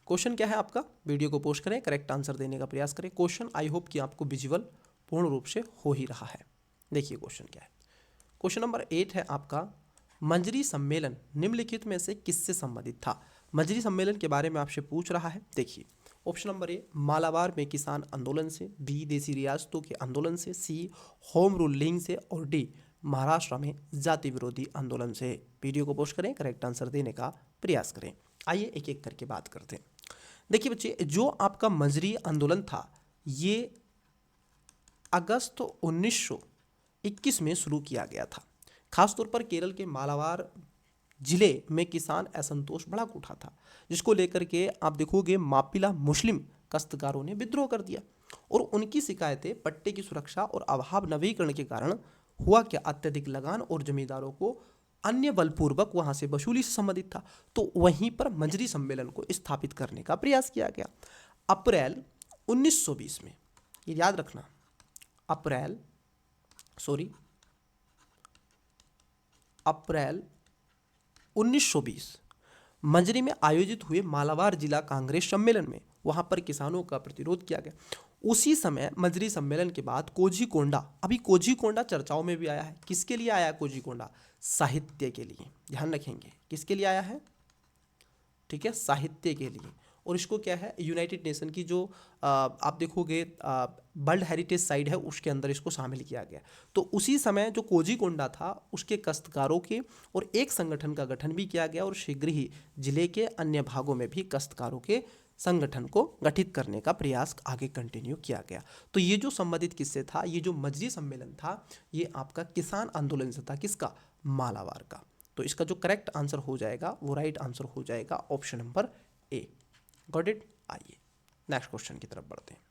S1: क्वेश्चन क्या है आपका, वीडियो को पोस्ट करें, करेक्ट आंसर देने का प्रयास करें। क्वेश्चन आई होप कि आपको विजुअल पूर्ण रूप से हो ही रहा है। देखिए क्वेश्चन क्या है। क्वेश्चन नंबर 8 है आपका, मंजरी सम्मेलन निम्नलिखित में से किससे संबंधित था। मंजरी सम्मेलन के बारे में आपसे पूछ रहा है। देखिए ऑप्शन नंबर ए, मालाबार में किसान आंदोलन से, बी देसी रियासतों के आंदोलन से, सी होम रूल लीग से, और डी महाराष्ट्र में जाति विरोधी आंदोलन से। वीडियो को पोस्ट करें, करेक्ट आंसर देने का प्रयास करें। आइए एक एक करके बात करते हैं। देखिए बच्चे, जो आपका मंजरी आंदोलन था ये अगस्त 1921 में शुरू किया गया था। खासतौर पर केरल के मालाबार जिले में किसान असंतोष भड़क उठा था, जिसको लेकर के आप देखोगे मापिला मुस्लिम काश्तकारों ने विद्रोह कर दिया, और उनकी शिकायतें पट्टे की सुरक्षा और अभाव नवीकरण के कारण हुआ क्या, अत्यधिक लगान और जमींदारों को अन्य बलपूर्वक वहां से वसूली से संबंधित था। तो वहीं पर मंजरी सम्मेलन को स्थापित करने का प्रयास किया गया। अप्रैल 1920 में, ये याद रखना, अप्रैल 1920 मंजरी में आयोजित हुए मालाबार जिला कांग्रेस सम्मेलन में वहां पर किसानों का प्रतिरोध किया गया। उसी समय मंजरी सम्मेलन के बाद कोझीकोंडा, अभी कोझीकोंडा चर्चाओं में भी आया है। किसके लिए आया है कोझीकोंडा, साहित्य के लिए, ध्यान रखेंगे किसके लिए आया है, ठीक है, साहित्य के लिए। और इसको क्या है, यूनाइटेड नेशन की जो आप देखोगे वर्ल्ड हेरिटेज साइट है उसके अंदर इसको शामिल किया गया। तो उसी समय जो कोझीकोंडा था उसके काश्तकारों के और एक संगठन का गठन भी किया गया, और शीघ्र ही जिले के अन्य भागों में भी काश्तकारों के संगठन को गठित करने का प्रयास आगे कंटिन्यू किया गया। तो ये जो संबंधित किससे था, ये जो मंजरी सम्मेलन था ये आपका किसान आंदोलन से था। किसका, मालाबार का। तो इसका जो करेक्ट आंसर हो जाएगा वो राइट आंसर हो जाएगा option number A. Got it. आइए नेक्स्ट क्वेश्चन की तरफ बढ़ते हैं।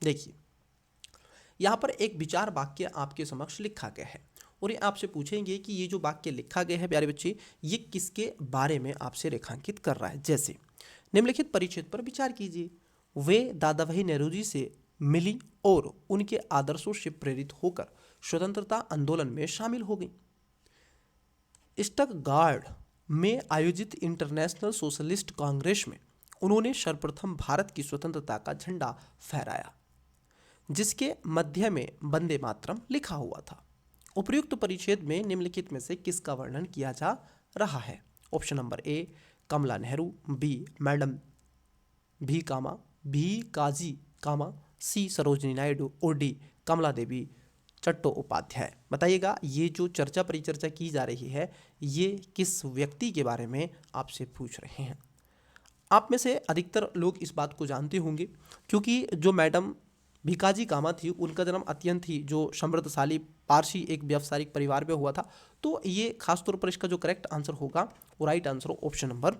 S1: देखिए यहाँ पर एक विचार वाक्य आपके समक्ष लिखा गया है, और ये आपसे पूछेंगे कि ये जो वाक्य लिखा गया है प्यारे बच्चे, ये किसके बारे में आपसे रेखांकित कर रहा है। जैसे निम्नलिखित परिच्छेद पर विचार कीजिए, वे दादाभाई नेहरू से मिली और उनके आदर्शों से प्रेरित होकर स्वतंत्रता आंदोलन में शामिल हो गई। स्टटगार्ट में आयोजित इंटरनेशनल सोशलिस्ट कांग्रेस में उन्होंने सर्वप्रथम भारत की स्वतंत्रता का झंडा फहराया, जिसके मध्य में वंदे मातरम लिखा हुआ था। उपर्युक्त परिच्छेद में निम्नलिखित में से किसका वर्णन किया जा रहा है। Option number A, Kamala Nehru, B madam Bhikaji कामा, सी सरोजिनी नायडू, और डी कमला देवी चट्टोपाध्याय। बताइएगा ये जो चर्चा परिचर्चा की जा रही है ये किस व्यक्ति के बारे में आपसे पूछ रहे हैं। आप में से अधिकतर लोग इस बात को जानते होंगे, क्योंकि जो मैडम भिकाजी कामा थी उनका जन्म अत्यंत ही जो समृद्धशाली पारसी एक व्यावसायिक परिवार में हुआ था। तो ये खासतौर पर इसका जो करेक्ट आंसर होगा वो right answer option number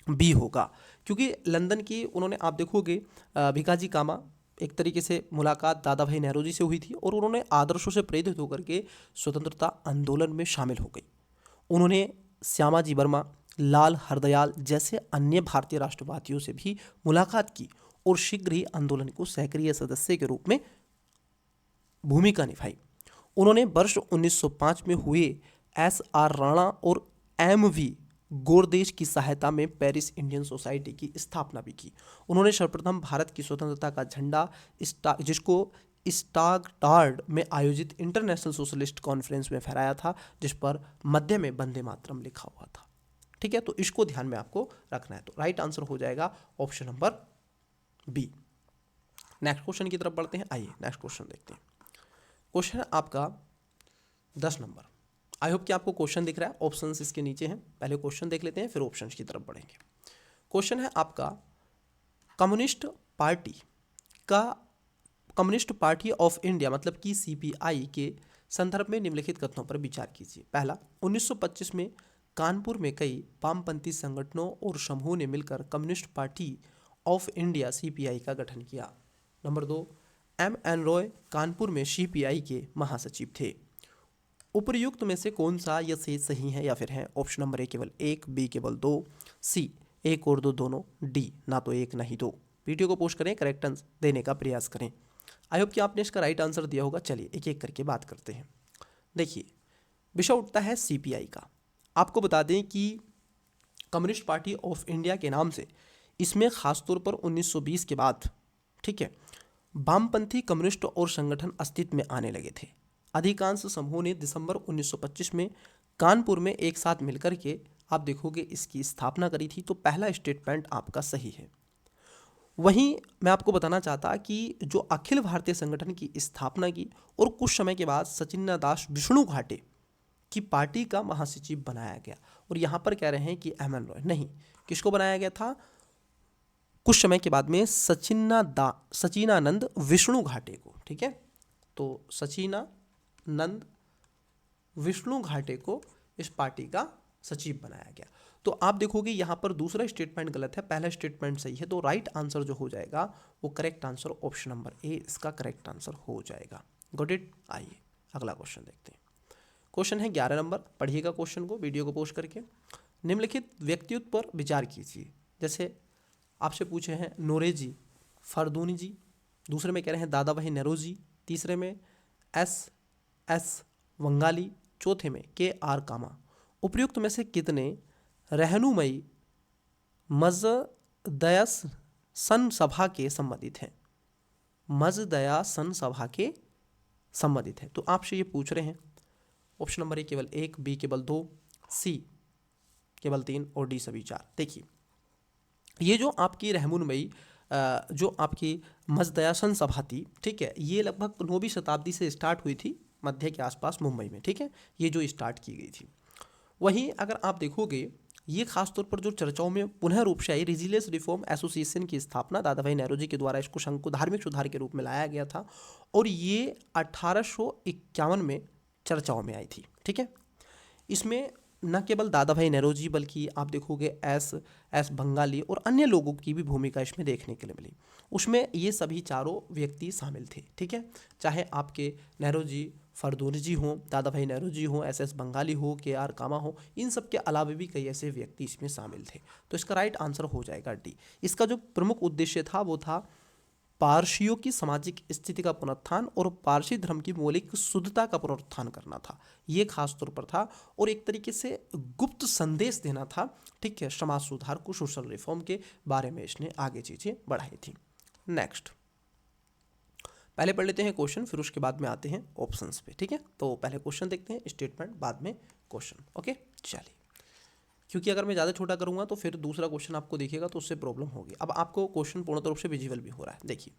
S1: B होगा, क्योंकि लंदन की उन्होंने आप देखोगे भिकाजी कामा एक तरीके से मुलाकात दादा भाई नेहरू जी से हुई थी, और उन्होंने आदर्शों से प्रेरित होकर के स्वतंत्रता आंदोलन में शामिल हो गई। उन्होंने श्यामाजी वर्मा, लाल हरदयाल जैसे अन्य भारतीय राष्ट्रवादियों से भी मुलाकात की और शीघ्र ही आंदोलन को सक्रिय सदस्य के रूप में भूमिका निभाई। उन्होंने वर्ष 1905 में हुए एस.आर. राणा और एम.वी. गोरदेश की सहायता में पेरिस इंडियन सोसाइटी की स्थापना भी की। उन्होंने सर्वप्रथम भारत की स्वतंत्रता का झंडा जिसको स्टटगार्ट में आयोजित इंटरनेशनल सोशलिस्ट कॉन्फ्रेंस में फहराया था, जिस पर मध्य में वंदे मातरम लिखा हुआ था। ठीक है, तो इसको ध्यान में आपको रखना है। तो राइट आंसर हो जाएगा option number B. Next question की तरफ बढ़ते हैं। आइए नेक्स्ट क्वेश्चन देखते हैं। क्वेश्चन है आपका 10 नंबर। आई होप कि आपको क्वेश्चन दिख रहा है, ऑप्शंस इसके नीचे हैं। पहले क्वेश्चन देख लेते हैं, फिर ऑप्शंस की तरफ बढ़ेंगे। क्वेश्चन है आपका कम्युनिस्ट पार्टी ऑफ इंडिया मतलब कि सीपीआई के संदर्भ में निम्नलिखित कथनों पर विचार कीजिए। पहला, 1925 में कानपुर में कई वामपंथी संगठनों और समूहों ने मिलकर communist party of India CPI का गठन किया। Number 2, M.N.. रॉय कानपुर में सीपीआई के महासचिव थे। उपर्युक्त में से कौन सा यह सही है या फिर है? ऑप्शन नंबर ए केवल 1, बी केवल 2, सी 1 और 2 दोनों, डी ना तो 1 ना ही 2। वीडियो को पोस्ट करें, करेक्ट आंसर देने का प्रयास करें। आई होप कि आपने इसका राइट आंसर दिया होगा। चलिए एक एक करके बात करते हैं। देखिए, विषय उठता है सीपीआई का। आपको बता दें कि कम्युनिस्ट पार्टी ऑफ इंडिया के नाम से इसमें खासतौर पर 1920 के बाद, ठीक है, वामपंथी कम्युनिस्ट और संगठन अस्तित्व में आने लगे थे। अधिकांश समूहों ने दिसंबर 1925 में कानपुर में एक साथ मिलकर के आप देखोगे इसकी स्थापना करी थी। तो पहला स्टेटमेंट आपका सही है। वहीं मैं आपको बताना चाहता कि जो अखिल भारतीय संगठन की स्थापना की और कुछ समय के बाद सचिन्द्र दास विष्णु घाटे की पार्टी का महासचिव बनाया गया। और यहाँ पर कह रहे हैं कि एम.एन. रॉय, नहीं, किसको बनाया गया था? कुछ समय के बाद में सचिनानंद विष्णु घाटे को। ठीक है, तो सचिनानंद विष्णु घाटे को इस पार्टी का सचिव बनाया गया। तो आप देखोगे यहाँ पर दूसरा स्टेटमेंट गलत है, पहला स्टेटमेंट सही है। तो राइट आंसर जो हो जाएगा वो करेक्ट आंसर ऑप्शन नंबर ए इसका करेक्ट आंसर हो जाएगा। Got it. आइए अगला क्वेश्चन देखते हैं। क्वेश्चन है 11 नंबर। पढ़िएगा क्वेश्चन को, वीडियो को पोस्ट करके। निम्नलिखित व्यक्तित्व पर विचार कीजिए। जैसे आपसे पूछे हैं नोरोजी फरदूनी जी, दूसरे में कह रहे हैं दादा भाई नेहरू, तीसरे में एस वंगाली, चौथे में के.आर. कामा। उपयुक्त में से कितने रहनुमाई मजदयासन सभा के संबंधित हैं? मजदयासन सभा के संबंधित है। तो आपसे ये पूछ रहे हैं। ऑप्शन नंबर ए केवल 1, बी केवल 2, सी केवल 3 और डी सभी 4। देखिए, ये जो आपकी रहनुमाई जो आपकी मजदयासन सभा थी, ठीक है, ये लगभग 9वीं शताब्दी से स्टार्ट हुई थी मध्य के आसपास मुंबई में। ठीक है, ये जो स्टार्ट की गई थी। वहीं अगर आप देखोगे ये खासतौर पर जो चर्चाओं में पुनः रूप से आई, रिजिलियस रिफॉर्म एसोसिएशन की स्थापना दादा भाई नेहरू जी के द्वारा इसको धार्मिक सुधार के रूप में लाया गया था और ये 1851 में चर्चाओं में आई थी। ठीक है, इसमें न केवल दादा भाई नेहरू जी बल्कि आप देखोगे एस बंगाली और अन्य लोगों की भी भूमिका इसमें देखने के लिए मिली। उसमें ये सभी चारों व्यक्ति शामिल थे। ठीक है, चाहे आपके नेहरू जी फरदूनी जी हों, दादा भाई नेहरू जी हों, एस बंगाली हो, के.आर. कामा हो, इन सब के अलावा भी कई ऐसे व्यक्ति इसमें शामिल थे। तो इसका राइट आंसर हो जाएगा डी। इसका जो प्रमुख उद्देश्य था वो था पारसियों की सामाजिक स्थिति का पुनरुत्थान और पारसी धर्म की मौलिक शुद्धता का पुनरुत्थान करना था। ये खास तौर पर था और एक तरीके से गुप्त संदेश देना था। ठीक है, समाज सुधार को, सोशल रिफॉर्म के बारे में इसने आगे चीज़ें बढ़ाई थी। नेक्स्ट, पहले पढ़ लेते हैं क्वेश्चन, फिर उसके बाद में आते हैं ऑप्शंस पे। ठीक है, तो पहले क्वेश्चन देखते हैं, स्टेटमेंट बाद में क्वेश्चन। ओके, चलिए, क्योंकि अगर मैं ज़्यादा छोटा करूँगा तो फिर दूसरा क्वेश्चन आपको दिखेगा तो उससे प्रॉब्लम होगी। अब आपको क्वेश्चन पूर्ण रूप से विजिबल भी हो रहा है। देखिए,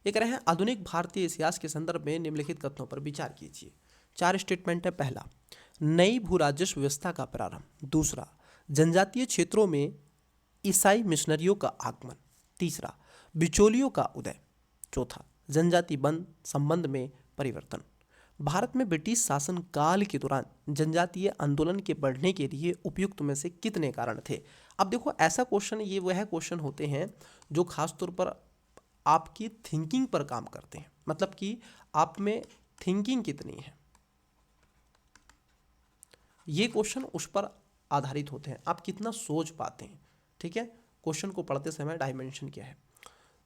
S1: ये कह रहे हैं आधुनिक भारतीय इतिहास के संदर्भ में निम्नलिखित कथनों पर विचार कीजिए। 4 स्टेटमेंट है। पहला, नई भू राजस्व व्यवस्था का प्रारंभ। दूसरा, जनजातीय क्षेत्रों में ईसाई मिशनरियों का आगमन। तीसरा, बिचौलियों का उदय। चौथा, जनजाति बंद संबंध में परिवर्तन। भारत में ब्रिटिश शासन काल के दौरान जनजातीय आंदोलन के बढ़ने के लिए उपयुक्त में से कितने कारण थे? अब देखो, ऐसा क्वेश्चन, ये वह क्वेश्चन होते हैं जो खासतौर पर आपकी थिंकिंग पर काम करते हैं। मतलब कि आप में थिंकिंग कितनी है, ये क्वेश्चन उस पर आधारित होते हैं, आप कितना सोच पाते हैं। ठीक है, क्वेश्चन को पढ़ते समय डायमेंशन क्या है।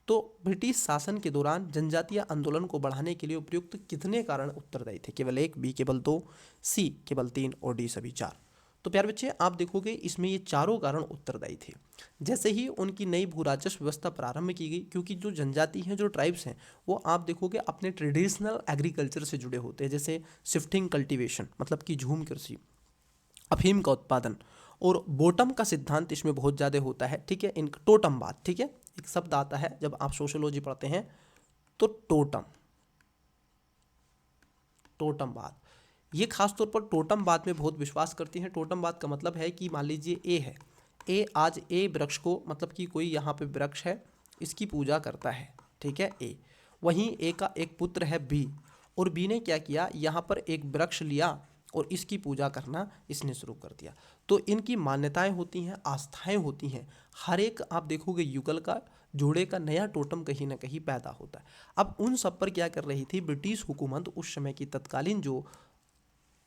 S1: तो ब्रिटिश शासन के दौरान जनजातीय आंदोलन को बढ़ाने के लिए उपयुक्त कितने कारण उत्तरदायी थे? केवल 1, बी केवल 2, सी केवल 3 और डी सभी 4। तो प्यारे बच्चे आप देखोगे इसमें ये चारों कारण उत्तरदायी थे। जैसे ही उनकी नई भू राजस्व व्यवस्था प्रारंभ की गई, क्योंकि जो जनजाति हैं, जो ट्राइब्स हैं, वो आप देखोगे अपने ट्रेडिशनल एग्रीकल्चर से जुड़े होते हैं, जैसे शिफ्टिंग कल्टीवेशन मतलब कि झूम कृषि, अफीम का उत्पादन, और बॉटम का सिद्धांत इसमें बहुत ज़्यादा होता है। ठीक है, इन टोटमवाद, ठीक है, एक शब्द आता है जब आप सोशियोलॉजी पढ़ते हैं तो टोटमवाद, ये खासतौर पर टोटमवाद में बहुत विश्वास करती हैं। टोटमवाद का मतलब है कि मान लीजिए ए है, ए आज ए वृक्ष को, मतलब कि कोई यहाँ पे वृक्ष है, इसकी पूजा करता है। ठीक है, ए, वहीं ए का एक पुत्र है बी, और बी ने क्या किया, यहाँ पर एक वृक्ष लिया और इसकी पूजा करना इसने शुरू कर दिया। तो इनकी मान्यताएं होती हैं, आस्थाएं होती हैं, हर एक आप देखोगे युगल का, जोड़े का नया टोटम कहीं ना कहीं पैदा होता है। अब उन सब पर क्या कर रही थी ब्रिटिश हुकूमत, उस समय की तत्कालीन जो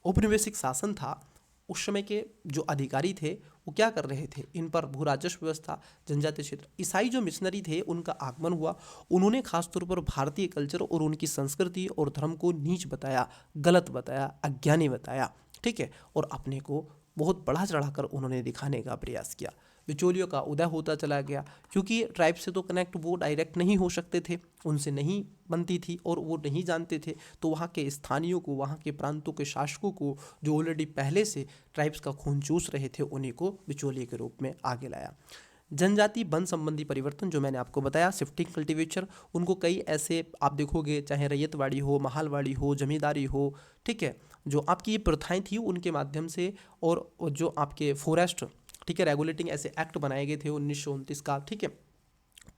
S1: औपनिवेशिक शासन था, उस समय के जो अधिकारी थे वो क्या कर रहे थे, इन पर भू राजस्व व्यवस्था, जनजातीय क्षेत्र, ईसाई जो मिशनरी थे उनका आगमन हुआ। उन्होंने खासतौर पर भारतीय कल्चर और उनकी संस्कृति और धर्म को नीच बताया, गलत बताया, अज्ञानी बताया। ठीक है, और अपने को बहुत बढ़ा चढ़ाकर उन्होंने दिखाने का प्रयास किया। बिचौलियों का उदय होता चला गया, क्योंकि ट्राइब से तो कनेक्ट वो डायरेक्ट नहीं हो सकते थे, उनसे नहीं बनती थी और वो नहीं जानते थे। तो वहाँ के स्थानीयों को, वहाँ के प्रांतों के शासकों को, जो ऑलरेडी पहले से ट्राइब्स का खून चूस रहे थे, उन्हीं को बिचौलिए के रूप में आगे लाया। जनजाति वन संबंधी परिवर्तन जो मैंने आपको बताया, शिफ्टिंग कल्टीवेचर, उनको कई ऐसे आप देखोगे, चाहे रैयतवाड़ी हो, महालवाड़ी हो, जमींदारी हो, ठीक है, जो आपकी ये प्रथाएं थी उनके माध्यम से, और जो आपके फॉरेस्ट, ठीक है, रेगुलेटिंग ऐसे एक्ट बनाए गए थे 1929 का। ठीक है,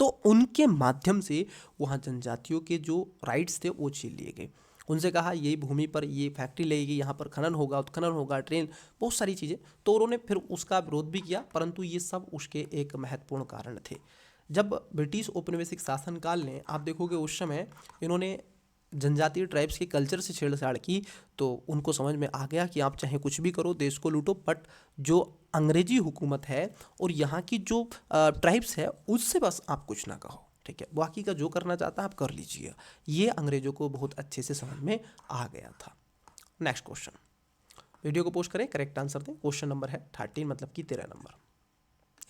S1: तो उनके माध्यम से वहाँ जनजातियों के जो राइट्स थे वो छीन लिए गए। उनसे कहा ये भूमि पर ये फैक्ट्री लगेगी, यहाँ पर खनन होगा, उत्खनन होगा, ट्रेन, बहुत सारी चीज़ें, तो उन्होंने फिर उसका विरोध भी किया, परंतु ये सब उसके एक महत्वपूर्ण कारण थे। जब ब्रिटिश औपनिवेशिक शासनकाल ने, आप देखोगे उस समय इन्होंने जनजातीय ट्राइब्स के कल्चर से छेड़छाड़ की, तो उनको समझ में आ गया कि आप चाहे कुछ भी करो, देश को लूटो, बट जो अंग्रेजी हुकूमत है और यहाँ की जो ट्राइब्स है उससे बस आप कुछ ना कहो। ठीक है, बाकी का जो करना चाहता है आप कर लीजिए। ये अंग्रेजों को बहुत अच्छे से समझ में आ गया था। नेक्स्ट क्वेश्चन, वीडियो को पोस्ट करें, करेक्ट आंसर दें। क्वेश्चन नंबर है 13, मतलब कि 13 नंबर।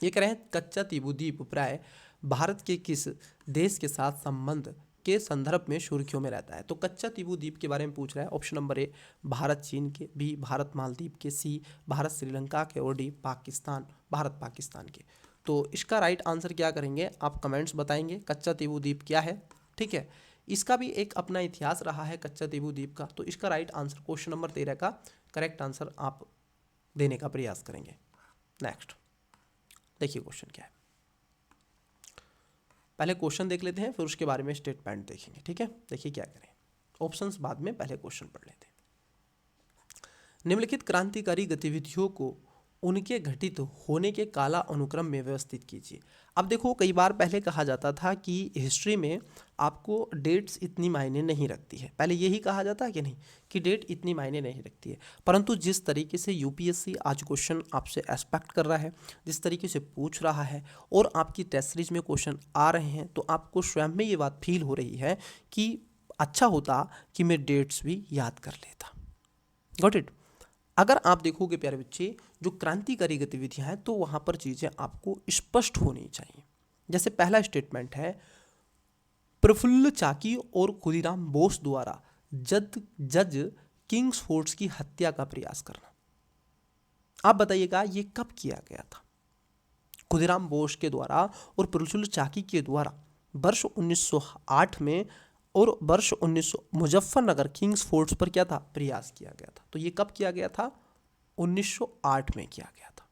S1: ये कह रहे हैं कच्चा तिबू-द्वीप प्राय भारत के किस देश के साथ संबंध के संदर्भ में सुर्खियों में रहता है? तो कच्चा तिबू-द्वीप के बारे में पूछ रहा है। ऑप्शन नंबर ए भारत चीन के, बी भारत मालदीव के, सी भारत श्रीलंका के, और डी पाकिस्तान, भारत पाकिस्तान के। तो इसका राइट आंसर क्या करेंगे आप कमेंट्स बताएंगे, कच्चा तिबू-द्वीप क्या है। ठीक है, इसका भी एक अपना इतिहास रहा है कच्चा तिबू-द्वीप का। तो इसका राइट आंसर क्वेश्चन नंबर 13 का करेक्ट आंसर आप देने का प्रयास करेंगे। नेक्स्ट देखिए क्वेश्चन क्या है, पहले क्वेश्चन देख लेते हैं, फिर उसके बारे में स्टेटमेंट देखेंगे। ठीक है, देखिए क्या करें, ऑप्शंस बाद में, पहले क्वेश्चन पढ़ लेते हैं। निम्नलिखित क्रांतिकारी गतिविधियों को उनके घटित होने के काला अनुक्रम में व्यवस्थित कीजिए। अब देखो, कई बार पहले कहा जाता था कि हिस्ट्री में आपको डेट्स इतनी मायने नहीं रखती है, पहले यही कहा जाता है कि नहीं, कि डेट इतनी मायने नहीं रखती है। परंतु जिस तरीके से यूपीएससी आज क्वेश्चन आपसे एक्सपेक्ट कर रहा है, जिस तरीके से पूछ रहा है, और आपकी टेस्ट सीरीज में क्वेश्चन आ रहे हैं, तो आपको स्वयं में ये बात फील हो रही है कि अच्छा होता कि मैं डेट्स भी याद कर लेता। Got it. अगर आप देखोगे प्यारे बच्चे, जो क्रांतिकारी गतिविधियां हैं, तो वहां पर चीजें आपको स्पष्ट होनी चाहिए। जैसे पहला स्टेटमेंट है, प्रफुल्ल चाकी और खुदीराम बोस द्वारा जज किंग्सफोर्ड की हत्या का प्रयास करना। आप बताइएगा ये कब किया गया था? खुदीराम बोस के द्वारा और प्रफुल्ल चाकी के द्वारा वर्ष 1908 में, और वर्ष 1900 मुजफ्फरनगर किंग्सफोर्ड पर क्या था, प्रयास किया गया था। तो ये कब किया गया था? 1908 में किया गया था।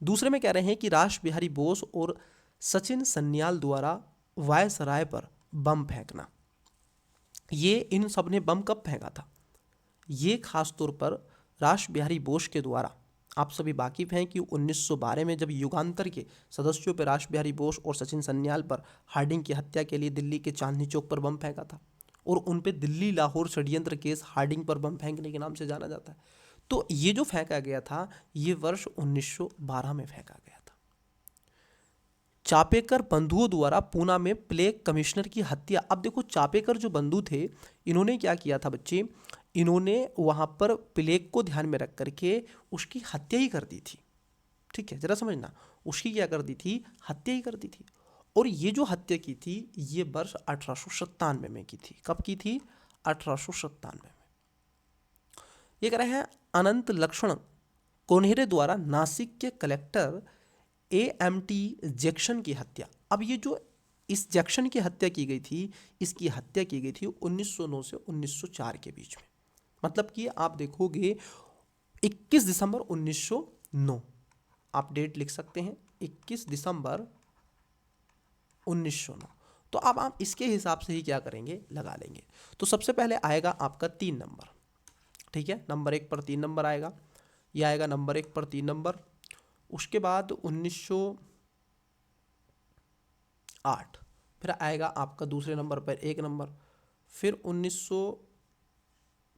S1: दूसरे में कह रहे हैं कि रास बिहारी बोस और सचिन सन्याल द्वारा वायसराय पर बम फेंकना। ये इन सब ने बम कब फेंका था? ये खास तौर पर रास बिहारी बोस के द्वारा, आप सभी वाकिफ हैं कि 1912 में जब युगांतर के सदस्यों पर रास बिहारी बोस और सचिन सन्याल पर हार्डिंग की हत्या के लिए दिल्ली के चांदनी चौक पर बम फेंका था, और उन पे दिल्ली लाहौर षड्यंत्र केस हार्डिंग पर बम फेंकने के नाम से जाना जाता है। तो ये जो फेंका गया था ये वर्ष 1912 में फेंका गया था। चापेकर बंधुओं द्वारा पूना में प्लेग कमिश्नर की हत्या। अब देखो चापेकर जो बंधु थे इन्होंने क्या किया था बच्चे, इन्होंने वहां पर प्लेग को ध्यान में रख करके उसकी हत्या ही कर दी थी। ठीक है, जरा समझना, उसकी क्या कर दी थी, हत्या ही कर दी थी। और ये जो हत्या की थी ये वर्ष 1897 में की थी। कब की थी, 1897 में। ये कह रहे हैं अनंत लक्ष्मण कोन्हेरे द्वारा नासिक के कलेक्टर AMT जैक्सन की हत्या। अब ये जो इस जैक्सन की हत्या की गई थी, इसकी हत्या की गई थी 1909 से 1904 के बीच में। मतलब कि आप देखोगे 21 दिसंबर 1909, आप डेट लिख सकते हैं 21 दिसंबर 1909। तो अब आप इसके हिसाब से ही क्या करेंगे, लगा लेंगे। तो सबसे पहले आएगा आपका 3 नंबर। ठीक है, नंबर 1 पर 3 नंबर आएगा, यह आएगा नंबर 1 पर 3 नंबर। उसके बाद 1908 फिर आएगा आपका दूसरे नंबर पर 1 नंबर, फिर 1900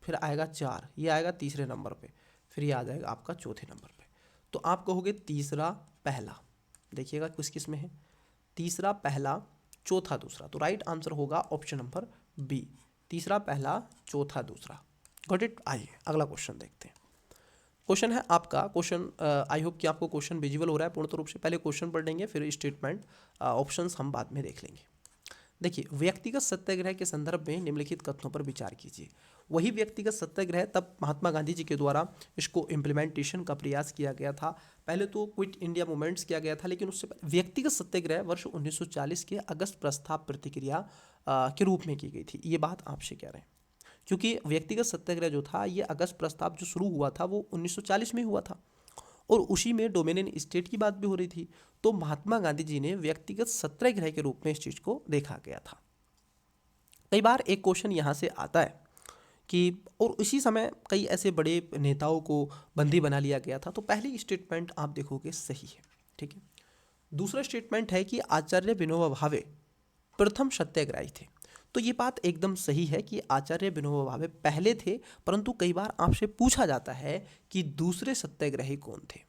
S1: फिर आएगा 4, ये आएगा तीसरे नंबर पे, फिर ये आ जाएगा आपका चौथे नंबर पे। तो आप कहोगे तीसरा पहला, देखिएगा किस किस में है, तीसरा पहला चौथा दूसरा। तो राइट आंसर होगा ऑप्शन नंबर बी, तीसरा पहला चौथा दूसरा। Got it. आइए अगला क्वेश्चन देखते हैं। क्वेश्चन है आपका, क्वेश्चन आई होप कि आपको क्वेश्चन विजिबल हो रहा है पूर्ण रूप से। पहले क्वेश्चन पढ़ लेंगे, फिर स्टेटमेंट ऑप्शंस हम बाद में देख लेंगे। देखिए, व्यक्तिगत सत्याग्रह के संदर्भ में निम्नलिखित कथनों पर विचार कीजिए। वही व्यक्तिगत सत्याग्रह तब महात्मा गांधी जी के द्वारा इसको इम्प्लीमेंटेशन का प्रयास किया गया था। पहले तो क्विट इंडिया मूवमेंट्स किया गया था, लेकिन उससे व्यक्तिगत सत्याग्रह वर्ष 1940 के अगस्त प्रस्ताव प्रतिक्रिया के रूप में की गई थी। ये बात आपसे कह रहे हैं, क्योंकि व्यक्तिगत सत्याग्रह जो था ये अगस्त प्रस्ताव जो शुरू हुआ था वो 1940 में हुआ था, और उसी में डोमिनियन स्टेट की बात भी हो रही थी। तो महात्मा गांधी जी ने व्यक्तिगत सत्याग्रह के रूप में इस चीज़ को देखा गया था। कई बार एक क्वेश्चन यहाँ से आता है कि और उसी समय कई ऐसे बड़े नेताओं को बंदी बना लिया गया था। तो पहली स्टेटमेंट आप देखोगे सही है। ठीक है, दूसरा स्टेटमेंट है कि आचार्य विनोबा भावे प्रथम सत्याग्रही थे। तो ये बात एकदम सही है कि आचार्य विनोबा भावे पहले थे, परंतु कई बार आपसे पूछा जाता है कि दूसरे सत्याग्रही कौन थे।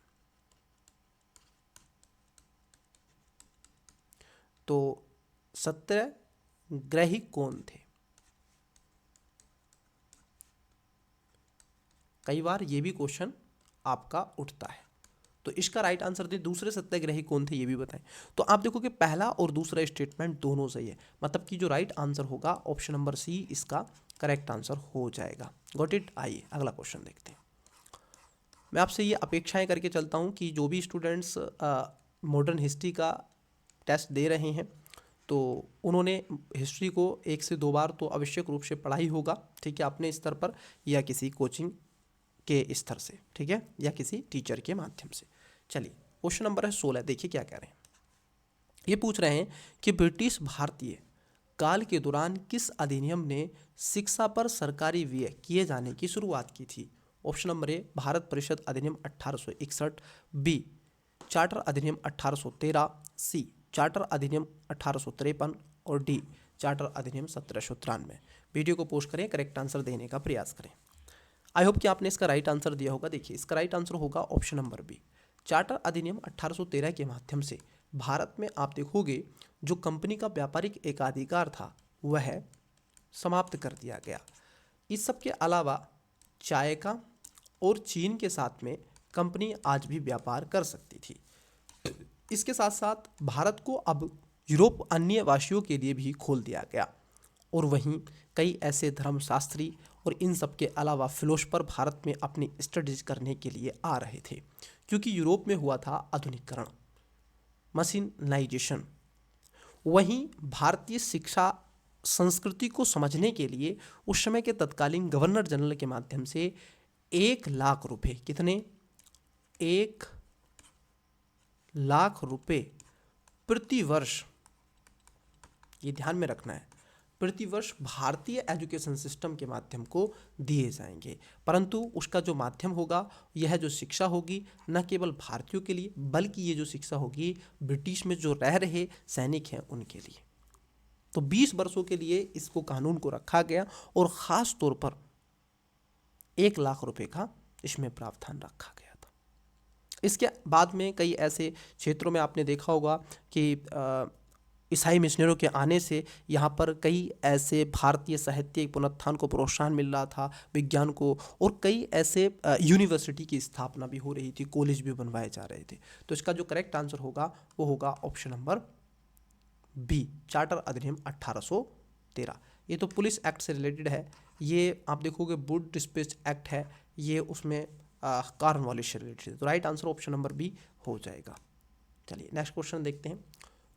S1: तो सत्याग्रही कौन थे, कई बार ये भी क्वेश्चन आपका उठता है। तो इसका राइट आंसर दे, दूसरे सत्याग्रही कौन थे ये भी बताएं। तो आप देखो कि पहला और दूसरा स्टेटमेंट दोनों सही है, मतलब कि जो राइट आंसर होगा ऑप्शन नंबर सी इसका करेक्ट आंसर हो जाएगा। Got it. आइए अगला क्वेश्चन देखते हैं। मैं आपसे ये अपेक्षाएं करके चलता हूँ कि जो भी स्टूडेंट्स मॉडर्न हिस्ट्री का टेस्ट दे रहे हैं तो उन्होंने हिस्ट्री को 1 से 2 बार तो आवश्यक रूप से पढ़ा ही होगा। ठीक है, अपने स्तर पर या किसी कोचिंग के स्तर से, ठीक है, या किसी टीचर के माध्यम से। चलिए क्वेश्चन नंबर है 16, देखिए क्या कह रहे हैं। ये पूछ रहे हैं कि ब्रिटिश भारतीय काल के दौरान किस अधिनियम ने शिक्षा पर सरकारी व्यय किए जाने की शुरुआत की थी। ऑप्शन नंबर ए भारत परिषद अधिनियम 1861, बी चार्टर अधिनियम 1813, सी चार्टर अधिनियम 1853 और डी चार्टर अधिनियम 1793। वीडियो को पोस्ट करें, करेक्ट आंसर देने का प्रयास करें। आई होप कि आपने इसका राइट आंसर दिया होगा। देखिए इसका राइट आंसर होगा ऑप्शन नंबर बी, चार्टर अधिनियम 1813 के माध्यम से भारत में आप देखोगे जो कंपनी का व्यापारिक एकाधिकार था वह समाप्त कर दिया गया। इस सब के अलावा चाय का और चीन के साथ में कंपनी आज भी व्यापार कर सकती थी। इसके साथ साथ भारत को अब यूरोप अन्य वासियों के लिए भी खोल दिया गया, और वहीं कई ऐसे धर्मशास्त्री और इन सब के अलावा फिलोसफर भारत में अपनी स्टडीज करने के लिए आ रहे थे, क्योंकि यूरोप में हुआ था आधुनिकीकरण, मशीनाइजेशन। वहीं भारतीय शिक्षा संस्कृति को समझने के लिए उस समय के तत्कालीन गवर्नर जनरल के माध्यम से 1 लाख रुपए, कितने, 1 लाख रुपए प्रति वर्ष, ये ध्यान में रखना है, प्रति वर्ष भारतीय एजुकेशन सिस्टम के माध्यम को दिए जाएंगे। परंतु उसका जो माध्यम होगा, यह जो शिक्षा होगी न केवल भारतीयों के लिए, बल्कि ये जो शिक्षा होगी ब्रिटिश में जो रह रहे सैनिक हैं उनके लिए। तो 20 वर्षों के लिए इसको कानून को रखा गया, और ख़ास तौर पर 1 लाख रुपए का इसमें प्रावधान रखा गया था। इसके बाद में कई ऐसे क्षेत्रों में आपने देखा होगा कि ईसाई मिशनरियों के आने से यहाँ पर कई ऐसे भारतीय साहित्य पुनरुत्थान को प्रोत्साहन मिल रहा था, विज्ञान को, और कई ऐसे यूनिवर्सिटी की स्थापना भी हो रही थी, कॉलेज भी बनवाए जा रहे थे। तो इसका जो करेक्ट आंसर होगा वो होगा ऑप्शन नंबर बी, चार्टर अधिनियम 1813। ये तो पुलिस एक्ट से रिलेटेड है। ये आप देखोगे वुड डिस्पैच एक्ट है, ये उसमें कॉर्नवालिस से रिलेटेड है। तो right answer option number B हो जाएगा। चलिए नेक्स्ट क्वेश्चन देखते हैं।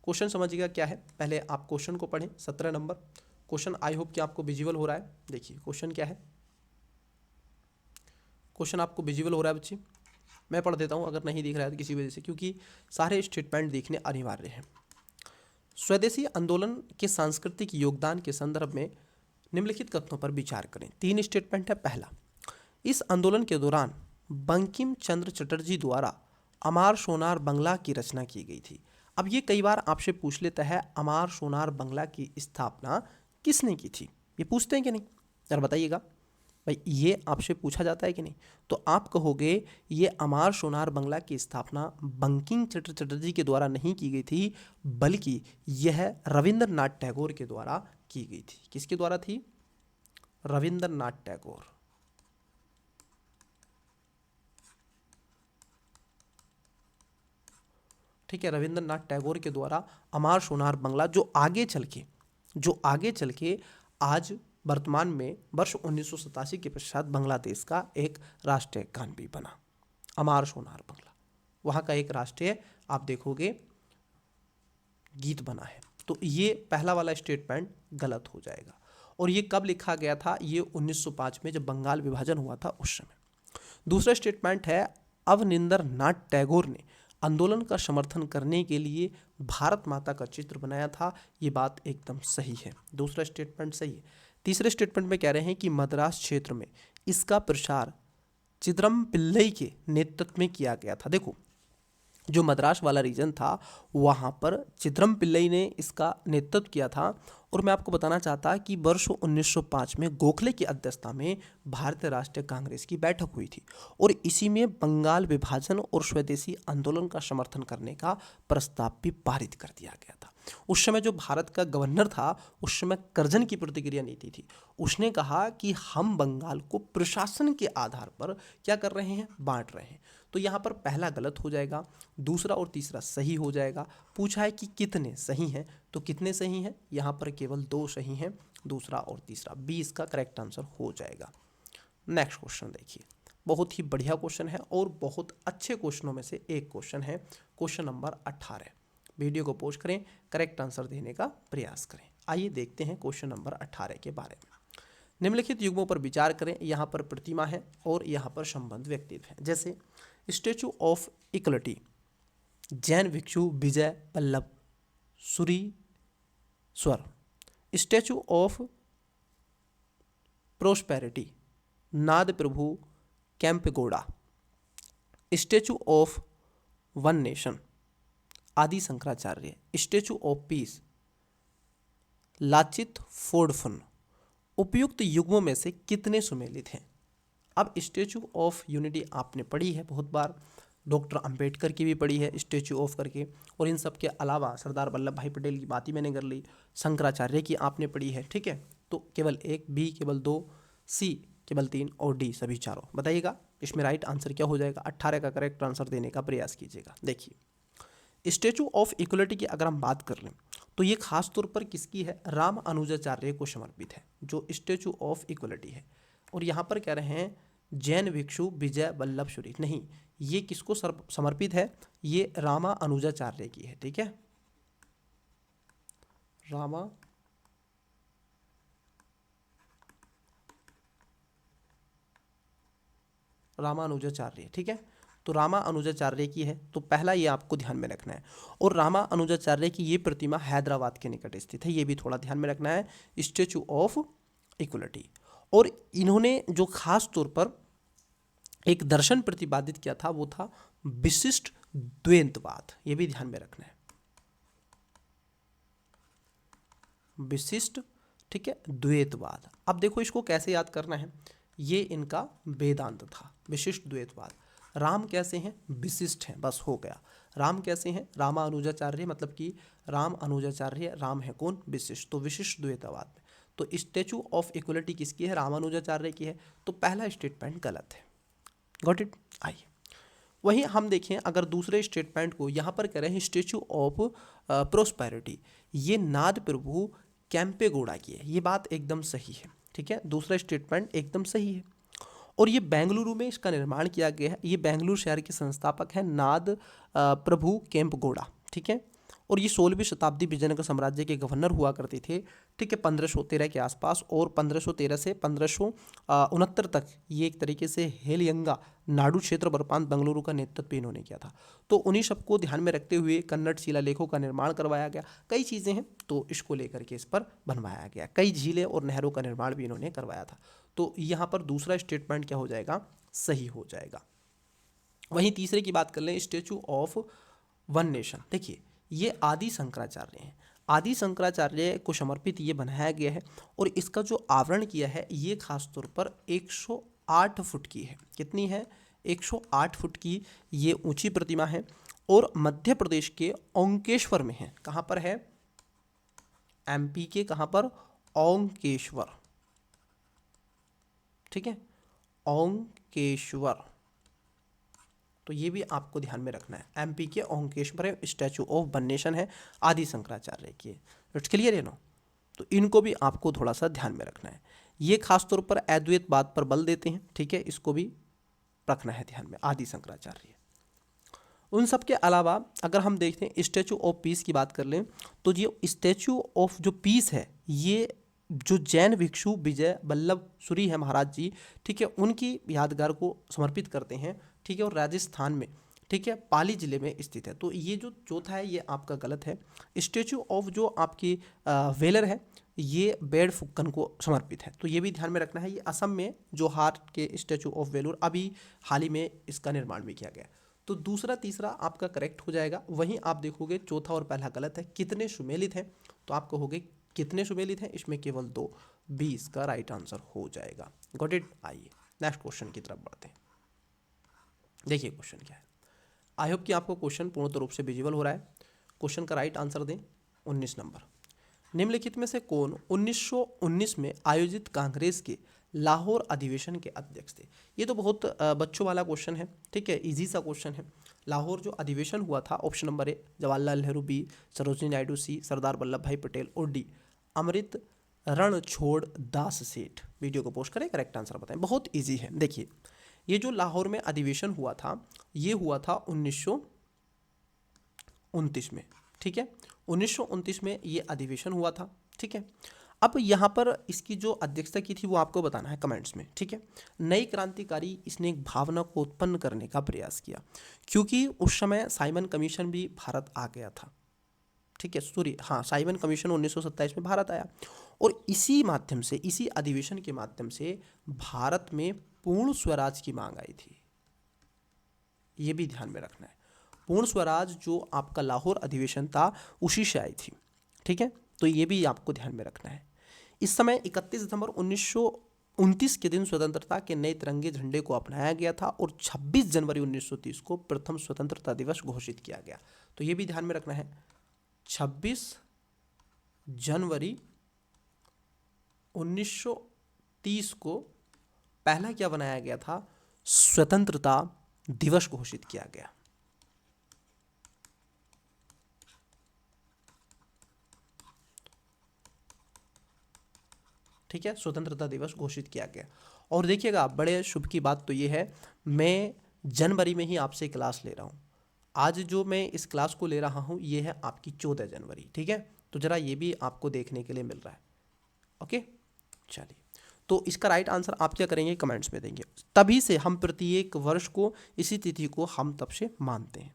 S1: क्वेश्चन समझिएगा क्या है, पहले आप क्वेश्चन को पढ़ें। 17 नंबर क्वेश्चन, आई होप कि आपको विजुअल हो रहा है। देखिए क्वेश्चन क्या है, क्वेश्चन आपको विजुअल हो रहा है बच्चे? मैं पढ़ देता हूँ अगर नहीं दिख रहा है तो किसी वजह से, क्योंकि सारे स्टेटमेंट देखने अनिवार्य हैं। स्वदेशी आंदोलन के सांस्कृतिक योगदान के संदर्भ में निम्नलिखित कथनों पर विचार करें। 3 स्टेटमेंट है। पहला, इस आंदोलन के दौरान बंकिम चंद्र चटर्जी द्वारा अमार सोनार बंगला की रचना की गई थी। अब ये कई बार आपसे पूछ लेता है, अमार सोनार बंगला की स्थापना किसने की थी? ये पूछते हैं कि नहीं, जरा बताइएगा भाई, ये आपसे पूछा जाता है कि नहीं? तो आप कहोगे ये अमार सोनार बंगला की स्थापना बंकिम चंद्र चटर्जी के द्वारा नहीं की गई थी, बल्कि यह रविंद्रनाथ टैगोर के द्वारा की गई थी। किसके द्वारा थी? रविंद्रनाथ टैगोर। ठीक है, रविंद्रनाथ टैगोर के द्वारा अमार सोनार बंगला, जो आगे चल के आज वर्तमान में वर्ष 1987 के पश्चात बांग्लादेश का एक राष्ट्रीय गान भी बना। अमार सोनार बंगला वहाँ का एक राष्ट्रीय, आप देखोगे, गीत बना है। तो ये पहला वाला स्टेटमेंट गलत हो जाएगा। और ये कब लिखा गया था? ये 1905 में जब बंगाल विभाजन हुआ था उस समय। दूसरा स्टेटमेंट है, अवनिंद्रनाथ टैगोर ने आंदोलन का समर्थन करने के लिए भारत माता का चित्र बनाया था। ये बात एकदम सही है, दूसरा स्टेटमेंट सही है। तीसरे स्टेटमेंट में कह रहे हैं कि मद्रास क्षेत्र में इसका प्रसार चिदम्बरम पिल्लई के नेतृत्व में किया गया था। देखो, जो मद्रास वाला रीजन था वहाँ पर चिदम्बरम पिल्लई ने इसका नेतृत्व किया था। और मैं आपको बताना चाहता कि वर्ष 1905 में गोखले की अध्यक्षता में भारतीय राष्ट्रीय कांग्रेस की बैठक हुई थी, और इसी में बंगाल विभाजन और स्वदेशी आंदोलन का समर्थन करने का प्रस्ताव भी पारित कर दिया गया था। उस समय जो भारत का गवर्नर था, उस समय कर्जन की प्रतिक्रिया नीति थी। उसने कहा कि हम बंगाल को प्रशासन के आधार पर क्या कर रहे हैं? बांट रहे हैं। तो यहाँ पर पहला गलत हो जाएगा, दूसरा और तीसरा सही हो जाएगा। पूछा है कि कितने सही हैं, तो कितने सही हैं? यहाँ पर केवल 2 सही हैं, दूसरा और तीसरा। बी इसका करेक्ट आंसर हो जाएगा। नेक्स्ट क्वेश्चन देखिए, बहुत ही बढ़िया क्वेश्चन है और बहुत अच्छे क्वेश्चनों में से एक क्वेश्चन है। Question number 18। वीडियो को पॉज करें, करेक्ट आंसर देने का प्रयास करें। आइए देखते हैं क्वेश्चन नंबर 18 के बारे में। निम्नलिखित युग्मों पर विचार करें। यहाँ पर प्रतिमा है और यहाँ पर संबंध व्यक्तित्व है। जैसे स्टैचू ऑफ इक्वलिटी, जैन भिक्षु Vijay Vallabh Surishwar. Statue of prosperity, Nad Prabhu Kempegowda. Statue of one nation, Adi Shankaracharya. Statue of peace, Lachit Borphukan. उपयुक्त युग्मों में से कितने सुमेलित हैं? अब स्टैचू ऑफ यूनिटी आपने पढ़ी है बहुत बार, डॉक्टर अंबेडकर की भी पढ़ी है स्टैचू ऑफ करके, और इन सब के अलावा सरदार वल्लभ भाई पटेल की बात ही मैंने कर ली, शंकराचार्य की आपने पढ़ी है। ठीक है, तो केवल एक, बी केवल 2, सी केवल 3 और डी सभी चारों। बताइएगा इसमें राइट आंसर क्या हो जाएगा? 18 का करेक्ट आंसर देने का प्रयास कीजिएगा। देखिए, स्टैचू ऑफ इक्वलिटी की अगर हम बात कर लें तो ये खास तौर पर किसकी है? राम अनुजाचार्य को समर्पित है, जो स्टैचू ऑफ इक्वलिटी है। और यहाँ पर कह रहे हैं जैन भिक्षु विजय वल्लभ सुरी, नहीं, ये किसको समर्पित है? ये रामा अनुजाचार्य की है। ठीक है, रामानुजाचार्य। ठीक है, तो रामा अनुजाचार्य की है, तो पहला ये आपको ध्यान में रखना है। और रामा अनुजाचार्य की ये प्रतिमा हैदराबाद के निकट स्थित है, ये भी थोड़ा ध्यान में रखना है, स्टैचू ऑफ इक्वलिटी। और इन्होंने जो खास तौर पर एक दर्शन प्रतिपादित किया था वो था विशिष्ट द्वैतवाद, ये भी ध्यान में रखना है, विशिष्ट, ठीक है, द्वैतवाद। अब देखो इसको कैसे याद करना है। ये इनका वेदांत था, विशिष्ट द्वैतवाद। राम कैसे हैं? विशिष्ट हैं, बस हो गया। राम कैसे हैं? रामानुजाचार्य, मतलब कि राम अनुजाचार्य, राम है कौन? विशिष्ट, तो विशिष्ट द्वैतवाद में। तो स्टैचू ऑफ इक्वलिटी किसकी है? रामानुजाचार्य की है, तो पहला स्टेटमेंट गलत है। Got it? आइए वहीं हम देखें, अगर दूसरे स्टेटमेंट को यहाँ पर कह रहे हैं स्टेचू ऑफ प्रोस्पेरिटी, ये नाद प्रभु कैंपेगौड़ा की है, ये बात एकदम सही है। ठीक है, दूसरा स्टेटमेंट एकदम सही है। और ये बेंगलुरु में इसका निर्माण किया गया है। ये बेंगलुरु शहर के संस्थापक हैं नाद प्रभु केम्पगौड़ा। ठीक है, और ये 16वीं शताब्दी विजयनगर साम्राज्य के गवर्नर हुआ करते थे। ठीक है, 1513 के आसपास, और 1513 से 1569 तक ये एक तरीके से हेलियंगा नाडु क्षेत्र बरपान बेंगलुरु का नेतृत्व इन्होंने किया था। तो उन्हीं सबको ध्यान में रखते हुए कन्नड़ शिलालेखों का निर्माण करवाया गया। कई चीज़ें हैं तो इसको लेकर के इस पर बनवाया गया। कई झीलें और नहरों का निर्माण भी इन्होंने करवाया था। तो यहाँ पर दूसरा स्टेटमेंट क्या हो जाएगा? सही हो जाएगा। वहीं तीसरे की बात कर लें, स्टैचू ऑफ वन नेशन। देखिए, ये आदि शंकराचार्य हैं। आदि शंकराचार्य को समर्पित ये बनाया गया है, और इसका जो आवरण किया है ये खास तौर पर 108 फुट की है। कितनी है? 108 फुट की ये ऊंची प्रतिमा है, और मध्य प्रदेश के ओंकेश्वर में है। कहाँ पर है? एमपी के कहाँ पर? ओंकेश्वर। ठीक है, ओंकेश्वर, तो ये भी आपको ध्यान में रखना है। एमपी के ओंकेश्वर है, स्टैचू ऑफ वन नेशन है, आदि शंकराचार्य की। इट्स क्लियर है नो? तो इनको भी आपको थोड़ा सा ध्यान में रखना है। ये खास तौर पर अद्वैत बात पर बल देते हैं। ठीक है, इसको भी रखना है ध्यान में, आदि शंकराचार्य। उन सब के अलावा अगर हम देखते हैं स्टैचू ऑफ पीस की बात कर लें, तो ये स्टैचू ऑफ जो पीस है, ये जो जैन भिक्षु विजय वल्लभ सूरी है महाराज जी, ठीक है, उनकी यादगार को समर्पित करते हैं। ठीक है, और राजस्थान में, ठीक है, पाली जिले में स्थित है। तो ये जो चौथा है ये आपका गलत है। स्टैचू ऑफ जो आपकी वेलर है, ये बेड फुक्कन को समर्पित है, तो ये भी ध्यान में रखना है। ये असम में जोहार के स्टैचू ऑफ वेलुर अभी हाल ही में इसका निर्माण भी किया गया। तो दूसरा तीसरा आपका करेक्ट हो जाएगा। वहीं आप देखोगे चौथा और पहला गलत है। कितने सुमेलित हैं? तो आप कहोगे कितने सुमेलित हैं? इसमें केवल 2, 20 का राइट आंसर हो जाएगा। Got it? आइए नेक्स्ट क्वेश्चन की तरफ बढ़ते हैं। देखिए क्वेश्चन क्या है। आई होप कि आपको क्वेश्चन पूर्ण रूप से विजिबल हो रहा है। क्वेश्चन का राइट आंसर दें 19 नंबर। निम्नलिखित में से कौन 1919 में आयोजित कांग्रेस के लाहौर अधिवेशन के अध्यक्ष थे? ये तो बहुत बच्चों वाला क्वेश्चन है। ठीक है, इजी सा क्वेश्चन है। लाहौर जो अधिवेशन हुआ था, option number A Jawaharlal Nehru, B Sarojini Naidu, C Sardar Vallabhbhai Patel, और डी अमृत रणछोड़ दास सेठ। वीडियो को पोस्ट करें, करेक्ट आंसर बताएं। बहुत ईजी है। देखिए, ये जो लाहौर में अधिवेशन हुआ था, ये हुआ था 1929 में। ठीक है, 1929 में ये अधिवेशन हुआ था। ठीक है, अब यहाँ पर इसकी जो अध्यक्षता की थी वो आपको बताना है कमेंट्स में। ठीक है, नई क्रांतिकारी इसने एक भावना को उत्पन्न करने का प्रयास किया, क्योंकि उस समय साइमन कमीशन भी भारत आ गया था। ठीक है, सॉरी, हाँ, साइमन कमीशन 1927 में भारत आया, और इसी माध्यम से, इसी अधिवेशन के माध्यम से भारत में पूर्ण स्वराज की मांग आई थी। ये भी ध्यान में रखना है। पूर्ण स्वराज जो आपका लाहौर अधिवेशन था उसी से आई थी। ठीक है, तो ये भी आपको ध्यान में रखना है। इस समय 31 दिसंबर 1929 के दिन स्वतंत्रता के नए तिरंगे झंडे को अपनाया गया था, और 26 जनवरी 1930 को प्रथम स्वतंत्रता दिवस घोषित किया गया। तो ये भी ध्यान में रखना है। 26 जनवरी 1930 को पहला क्या बनाया गया था? स्वतंत्रता दिवस घोषित किया गया। ठीक है, स्वतंत्रता दिवस घोषित किया गया। और देखिएगा, बड़े शुभ की बात तो ये है, मैं जनवरी में ही आपसे क्लास ले रहा हूँ। आज जो मैं इस क्लास को ले रहा हूँ ये है आपकी 14 जनवरी। ठीक है, तो ज़रा ये भी आपको देखने के लिए मिल रहा है। ओके, चलिए, तो इसका राइट आंसर आप क्या करेंगे? कमेंट्स में देंगे। तभी से हम प्रत्येक वर्ष को इसी तिथि को हम तब से मानते हैं।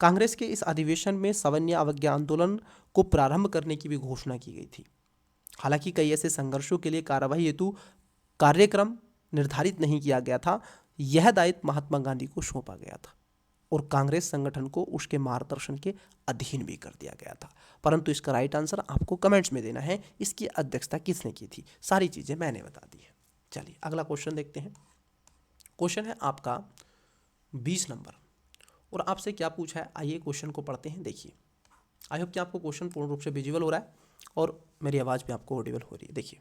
S1: कांग्रेस के इस अधिवेशन में सवर्ण अवज्ञा आंदोलन को प्रारंभ करने की भी घोषणा की गई थी। हालांकि कई ऐसे संघर्षों के लिए कार्रवाई हेतु कार्यक्रम निर्धारित नहीं किया गया था। यह दायित्व महात्मा गांधी को सौंपा गया था, और कांग्रेस संगठन को उसके मार्गदर्शन के अधीन भी कर दिया गया था। परंतु इसका राइट आंसर आपको कमेंट्स में देना है। इसकी अध्यक्षता किसने की थी? सारी चीज़ें मैंने बता दी है। चलिए अगला क्वेश्चन देखते हैं। क्वेश्चन है आपका 20 नंबर, और आपसे क्या पूछा है, आइए क्वेश्चन को पढ़ते हैं। देखिए, आई होप कि आपको क्वेश्चन पूर्ण रूप से विजिबल हो रहा है और मेरी आवाज़ भी आपको ऑडिबल हो रही है। देखिए,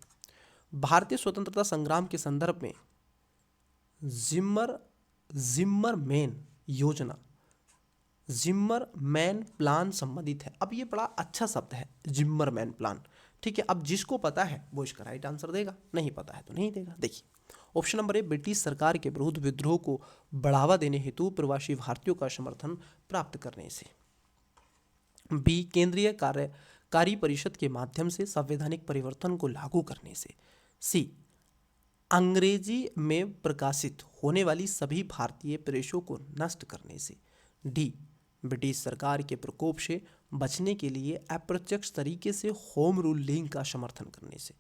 S1: भारतीय स्वतंत्रता संग्राम के संदर्भ में जिम्मरमैन योजना, जिम्मरमैन प्लान संबंधित है। अब ये बड़ा अच्छा शब्द है, जिम्मरमैन प्लान। ठीक है, अब जिसको पता है वो इसका राइट आंसर देगा, नहीं पता है तो नहीं देगा। देखिए, ऑप्शन नंबर ए, ब्रिटिश सरकार के विरुद्ध विद्रोह को बढ़ावा देने हेतु प्रवासी भारतीयों का समर्थन प्राप्त करने से। बी, केंद्रीय कार्यकारी परिषद के माध्यम से संवैधानिक परिवर्तन को लागू करने से। सी, अंग्रेजी में प्रकाशित होने वाली सभी भारतीय प्रेसों को नष्ट करने से। डी, ब्रिटिश सरकार के प्रकोप से बचने के लिए अप्रत्यक्ष तरीके से होम रूलिंग का समर्थन करने से।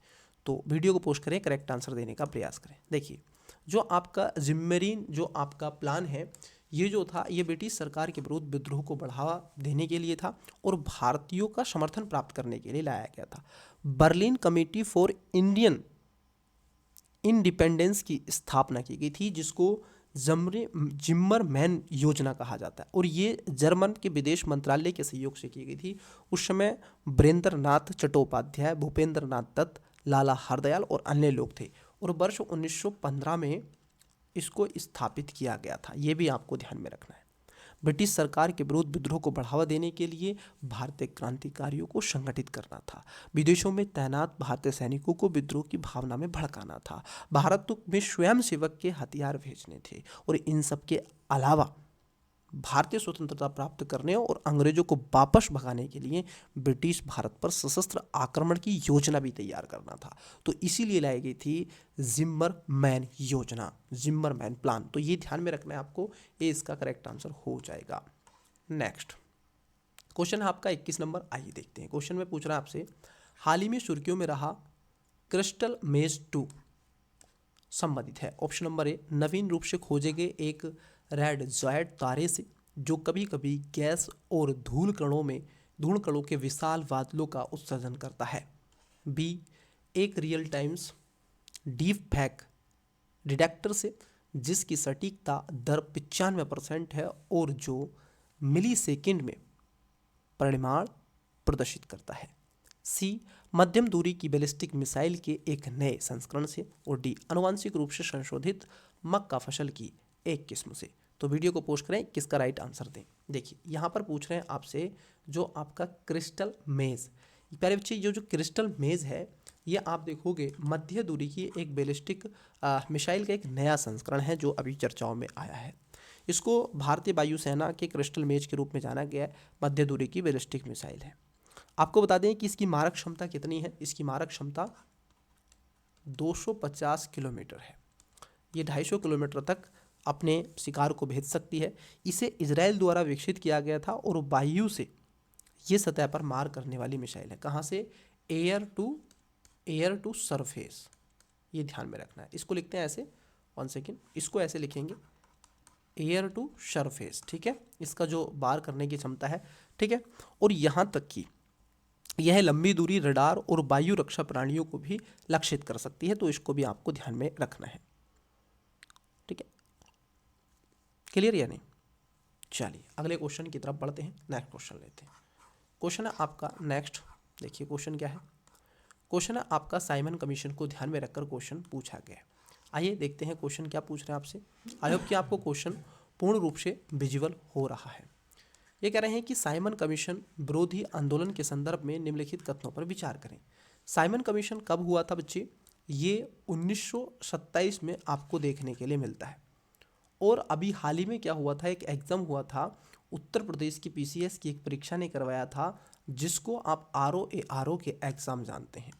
S1: तो वीडियो को पोस्ट करें, करेक्ट आंसर देने का प्रयास करें। देखिए, जो आपका जिम्मेरीन जो आपका प्लान है, ये जो था ये ब्रिटिश सरकार के विरुद्ध विद्रोह को बढ़ावा देने के लिए था और भारतीयों का समर्थन प्राप्त करने के लिए लाया गया था। Berlin committee for Indian independence की स्थापना की गई थी, जिसको जिम्मरमैन योजना कहा जाता है, और ये जर्मन के विदेश मंत्रालय के सहयोग से की गई थी। उस समय ब्रेंद्रनाथ चट्टोपाध्याय, भूपेंद्र नाथ दत्त, लाला हरदयाल और अन्य लोग थे, और वर्ष 1915 में इसको स्थापित किया गया था। ये भी आपको ध्यान में रखना है। ब्रिटिश सरकार के विरुद्ध विद्रोह को बढ़ावा देने के लिए भारतीय क्रांतिकारियों को संगठित करना था, विदेशों में तैनात भारतीय सैनिकों को विद्रोह की भावना में भड़काना था, भारत में स्वयंसेवक के हथियार भेजने थे, और इन सब के अलावा भारतीय स्वतंत्रता प्राप्त करने और अंग्रेजों को वापस भगाने के लिए ब्रिटिश भारत पर सशस्त्र आक्रमण की योजना भी तैयार करना था। तो इसीलिए लाई गई थी जिम्मरमैन योजना, जिम्मरमैन प्लान। तो ये ध्यान में रखना है आपको, ये इसका करेक्ट आंसर हो जाएगा। नेक्स्ट क्वेश्चन है आपका 21 नंबर, आइए देखते हैं। क्वेश्चन में पूछ रहा है आपसे, हाल ही में सुर्खियों में रहा क्रिस्टल मेज 2 संबंधित है। ऑप्शन नंबर ए, नवीन रूप से खोजे गए एक रेड जॉइंट तारे से जो कभी कभी गैस और धूल कणों के विशाल बादलों का उत्सर्जन करता है। बी, एक रियल टाइम्स डीप फैक डिटेक्टर से जिसकी सटीकता दर 95% है और जो मिली सेकेंड में परिमाण प्रदर्शित करता है। सी, मध्यम दूरी की बैलिस्टिक मिसाइल के एक नए संस्करण से। और डी, आनुवांशिक रूप से संशोधित मक्का फसल की एक किस्म से। तो वीडियो को पोस्ट करें, किसका राइट आंसर दें। देखिए, यहाँ पर पूछ रहे हैं आपसे जो आपका क्रिस्टल मेज, प्यारे बच्चे, जो क्रिस्टल मेज है ये आप देखोगे मध्य दूरी की एक बैलिस्टिक मिसाइल का एक नया संस्करण है जो अभी चर्चाओं में आया है। इसको भारतीय वायुसेना के क्रिस्टल मेज के रूप में जाना गया है। मध्य दूरी की बैलिस्टिक मिसाइल है। आपको बता दें कि इसकी मारक क्षमता कितनी है। इसकी मारक क्षमता 250 किलोमीटर है। ये 250 किलोमीटर तक अपने शिकार को भेज सकती है। इसे इजराइल द्वारा विकसित किया गया था और वायु से ये सतह पर मार करने वाली मिसाइल है। कहाँ से? Air to surface. ये ध्यान में रखना है। इसको लिखते हैं ऐसे, 1 सेकेंड, इसको ऐसे लिखेंगे, एयर टू सरफेस। ठीक है, इसका जो वार करने की क्षमता है। ठीक है, और यहाँ तक कि यह लंबी दूरी रडार और वायु रक्षा प्राणियों को भी लक्षित कर सकती है। तो इसको भी आपको ध्यान में रखना है। ठीक है, क्लियर या नहीं? चलिए अगले क्वेश्चन की तरफ बढ़ते हैं। नेक्स्ट क्वेश्चन लेते हैं। क्वेश्चन है आपका नेक्स्ट, देखिए क्वेश्चन क्या है। क्वेश्चन है आपका साइमन कमीशन को ध्यान में रखकर क्वेश्चन पूछा गया है। आइए देखते हैं क्वेश्चन क्या पूछ रहे हैं आपसे। आई होप कि आपको क्वेश्चन पूर्ण रूप से विजिबल हो रहा है। ये कह रहे हैं कि साइमन कमीशन विरोधी आंदोलन के संदर्भ में निम्नलिखित कथनों पर विचार करें। साइमन कमीशन कब हुआ था बच्चे? ये 1927 में आपको देखने के लिए मिलता है। और अभी हाल ही में क्या हुआ था, एक एग्ज़ाम हुआ था उत्तर प्रदेश की पीसीएस की एक परीक्षा ने करवाया था, जिसको आप ROARO के एग्ज़ाम जानते हैं।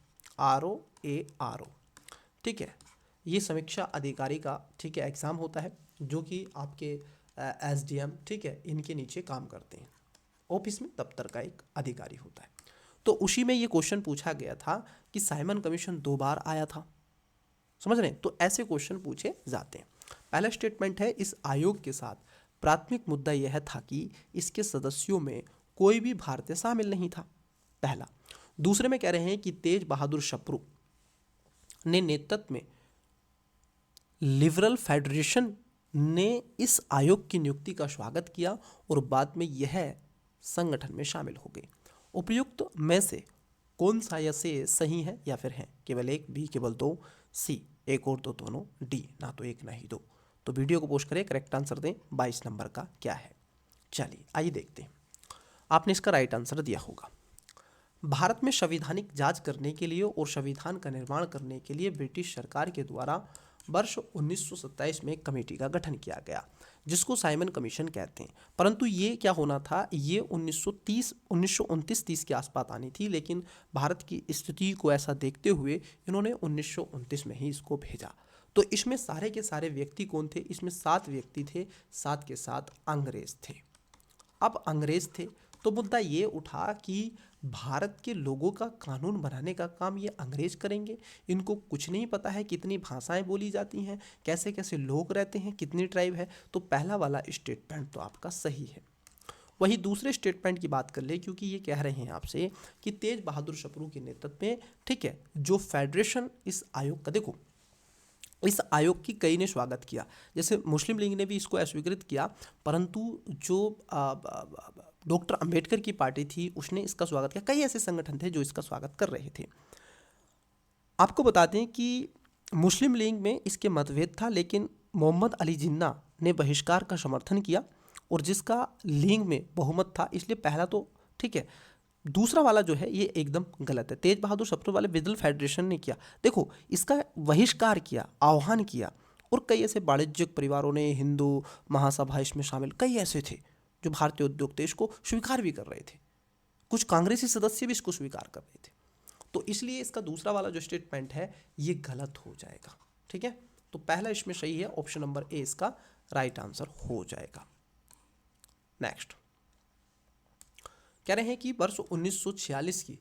S1: ROARO, ठीक है, ये समीक्षा अधिकारी का, ठीक है, एग्ज़ाम होता है जो कि आपके SDM, ठीक है, इनके नीचे काम करते हैं। ऑफिस में दफ्तर का एक अधिकारी होता है। तो उसी में ये क्वेश्चन पूछा गया था कि साइमन कमीशन 2 बार आया था। समझ रहे हैं? तो ऐसे क्वेश्चन पूछे जाते हैं। पहला स्टेटमेंट है, इस आयोग के साथ प्राथमिक मुद्दा यह था कि इसके सदस्यों में कोई भी भारतीय शामिल नहीं था, पहला। दूसरे में कह रहे हैं कि तेज बहादुर सप्रू ने नेतृत्व में लिबरल फेडरेशन ने इस आयोग की नियुक्ति का स्वागत किया और बाद में यह संगठन में शामिल हो गए। उपयुक्त में से कौन सा या से सही है या फिर है? केवल एक, बी केवल दो, सी एक और दो दोनों, डी ना तो एक ना ही दो। तो वीडियो को पोस्ट करें, करेक्ट आंसर दें। 22 नंबर का क्या है? चलिए आइए देखते हैं। आपने इसका राइट आंसर दिया होगा। भारत में संवैधानिक जांच करने के लिए और संविधान का निर्माण करने के लिए ब्रिटिश सरकार के द्वारा वर्ष 1927 में एक कमेटी का गठन किया गया, जिसको साइमन कमीशन कहते हैं। परंतु ये क्या होना था, ये 1929-30 के आसपास आनी थी, लेकिन भारत की स्थिति को ऐसा देखते हुए इन्होंने 1929 में ही इसको भेजा। तो इसमें सारे के सारे व्यक्ति कौन थे? इसमें 7 व्यक्ति थे, 7 के 7 अंग्रेज थे। अब अंग्रेज थे तो मुद्दा ये उठा कि भारत के लोगों का कानून बनाने का काम ये अंग्रेज करेंगे। इनको कुछ नहीं पता है कितनी भाषाएं बोली जाती हैं, कैसे कैसे लोग रहते हैं, कितनी ट्राइब है। तो पहला वाला स्टेटमेंट तो आपका सही है। वही दूसरे स्टेटमेंट की बात कर ले, क्योंकि ये कह रहे हैं आपसे कि तेज बहादुर सप्रू के नेतृत्व में, ठीक है, जो फेडरेशन इस आयोग का, देखो इस आयोग की कई ने स्वागत किया, जैसे मुस्लिम लीग ने भी इसको अस्वीकृत किया, परंतु जो डॉक्टर अंबेडकर की पार्टी थी उसने इसका स्वागत किया। कई ऐसे संगठन थे जो इसका स्वागत कर रहे थे। आपको बता दें कि मुस्लिम लीग में इसके मतभेद था, लेकिन मोहम्मद अली जिन्ना ने बहिष्कार का समर्थन किया और जिसका लीग में बहुमत था, इसलिए पहला तो ठीक है। दूसरा वाला जो है ये एकदम गलत है। तेज बहादुर सप्रू वाले विदल फेडरेशन ने किया, देखो इसका बहिष्कार किया, आह्वान किया, और कई ऐसे वाणिज्यिक परिवारों ने, हिंदू महासभा इसमें शामिल, कई ऐसे थे जो भारतीय उद्योग थे इसको स्वीकार भी कर रहे थे। कुछ कांग्रेसी सदस्य भी इसको स्वीकार कर रहे थे। तो इसलिए इसका दूसरा वाला जो स्टेटमेंट है ये गलत हो जाएगा। ठीक है, तो पहला इसमें सही है, ऑप्शन नंबर ए इसका राइट आंसर हो जाएगा। नेक्स्ट कह रहे हैं कि वर्ष 1946 की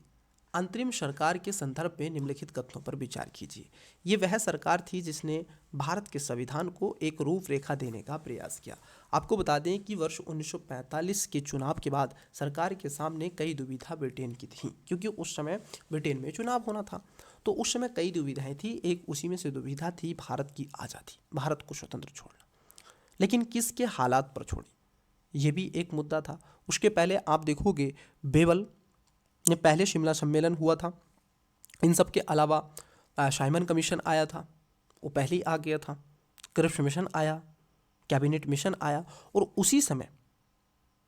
S1: अंतरिम सरकार के संदर्भ में निम्नलिखित कथनों पर विचार कीजिए। ये वह सरकार थी जिसने भारत के संविधान को एक रूपरेखा देने का प्रयास किया। आपको बता दें कि वर्ष 1945 के चुनाव के बाद सरकार के सामने कई दुविधा ब्रिटेन की थी, क्योंकि उस समय ब्रिटेन में चुनाव होना था। तो उस समय कई दुविधाएं थी, एक उसी में से दुविधा थी भारत की आज़ादी, भारत को स्वतंत्र छोड़ना। लेकिन किसके हालात पर छोड़ी, ये भी एक मुद्दा था। उसके पहले आप देखोगे बेवल ने पहले शिमला सम्मेलन हुआ था। इन सब के अलावा साइमन कमीशन आया था, वो पहले ही आ गया था। क्रिप्स मिशन आया, कैबिनेट मिशन आया, और उसी समय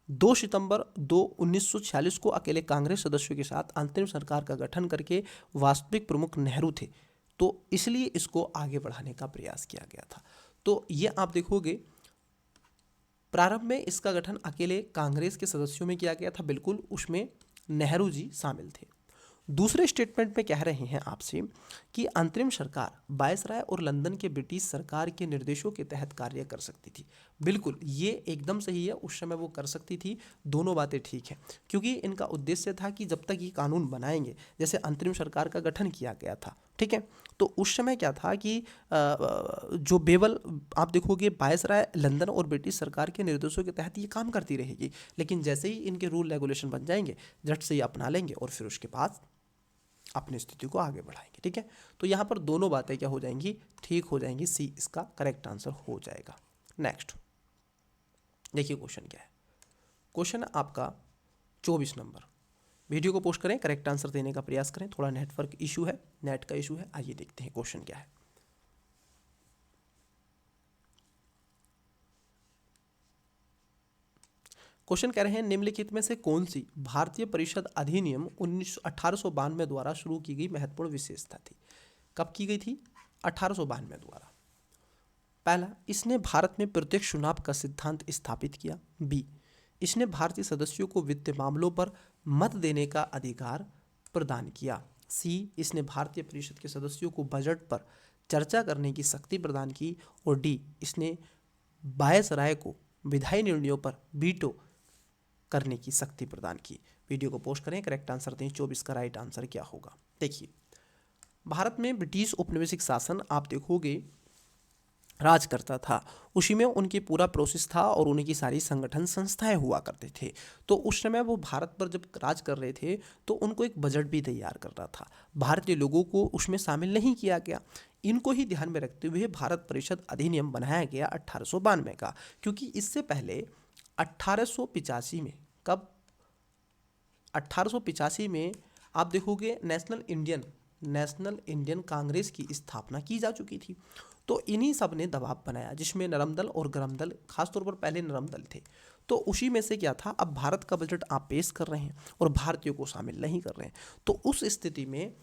S1: 2 सितंबर 1946 को अकेले कांग्रेस सदस्यों के साथ अंतरिम सरकार का गठन करके वास्तविक प्रमुख नेहरू थे। तो इसलिए इसको आगे बढ़ाने का प्रयास किया गया था। तो ये आप देखोगे प्रारंभ में इसका गठन अकेले कांग्रेस के सदस्यों में किया गया था, बिल्कुल उसमें नेहरू जी शामिल थे। दूसरे स्टेटमेंट में कह रहे हैं आपसे कि अंतरिम सरकार वायसराय और लंदन के ब्रिटिश सरकार के निर्देशों के तहत कार्य कर सकती थी। बिल्कुल ये एकदम सही है, उस समय वो कर सकती थी, दोनों बातें ठीक है, क्योंकि इनका उद्देश्य था कि जब तक ये कानून बनाएंगे, जैसे अंतरिम सरकार का गठन किया गया था, ठीक है, तो उस समय क्या था कि जो बेवल आप देखोगे वायसराय, लंदन और ब्रिटिश सरकार के निर्देशों के तहत ये काम करती रहेगी, लेकिन जैसे ही इनके रूल रेगुलेशन बन जाएंगे झट से ये अपना लेंगे और फिर उसके बाद अपनी स्थिति को आगे बढ़ाएंगे। ठीक है, तो यहाँ पर दोनों बातें क्या हो जाएंगी, ठीक हो जाएंगी। सी इसका करेक्ट आंसर हो जाएगा। नेक्स्ट देखिए क्वेश्चन क्या है। क्वेश्चन आपका 24 नंबर। वीडियो को पोस्ट करें, करेक्ट आंसर देने का प्रयास करें। थोड़ा नेटवर्क इशू है, नेट का इशू है। आइए देखते हैं क्वेश्चन क्या है। क्वेश्चन कह रहे हैं निम्नलिखित में से कौन सी भारतीय परिषद अधिनियम 1892 द्वारा शुरू की गई महत्वपूर्ण विशेषता थी। कब की गई थी? 1892 द्वारा। पहला, इसने भारत में प्रत्यक्ष चुनाव का सिद्धांत स्थापित किया। बी, इसने भारतीय सदस्यों को वित्तीय मामलों पर मत देने का अधिकार प्रदान किया। सी, इसने भारतीय परिषद के सदस्यों को बजट पर चर्चा करने की शक्ति प्रदान की। और डी, इसने वायसराय को विधायी निर्णयों पर वीटो करने की शक्ति प्रदान की। वीडियो को पोस्ट करें, करेक्ट आंसर दें। 24 का राइट आंसर क्या होगा? देखिए भारत में ब्रिटिश औपनिवेशिक शासन आप देखोगे राज करता था, उसी में उनकी पूरा प्रोसेस था और उनकी सारी संगठन संस्थाएं हुआ करते थे। तो उस समय वो भारत पर जब राज कर रहे थे तो उनको एक बजट भी तैयार करना था, भारतीय लोगों को उसमें शामिल नहीं किया गया। इनको ही ध्यान में रखते हुए भारत परिषद अधिनियम बनाया गया 1892 का, क्योंकि इससे पहले 1885 में, कब, 1885 में आप देखोगे नेशनल इंडियन कांग्रेस की स्थापना की जा चुकी थी। तो इन्हीं सब ने दबाव बनाया, जिसमें नरम दल और गरम दल, खासतौर पर पहले नरम दल थे। तो उसी में से क्या था, अब भारत का बजट आप पेश कर रहे हैं और भारतीयों को शामिल नहीं कर रहे हैं, तो उस स्थिति में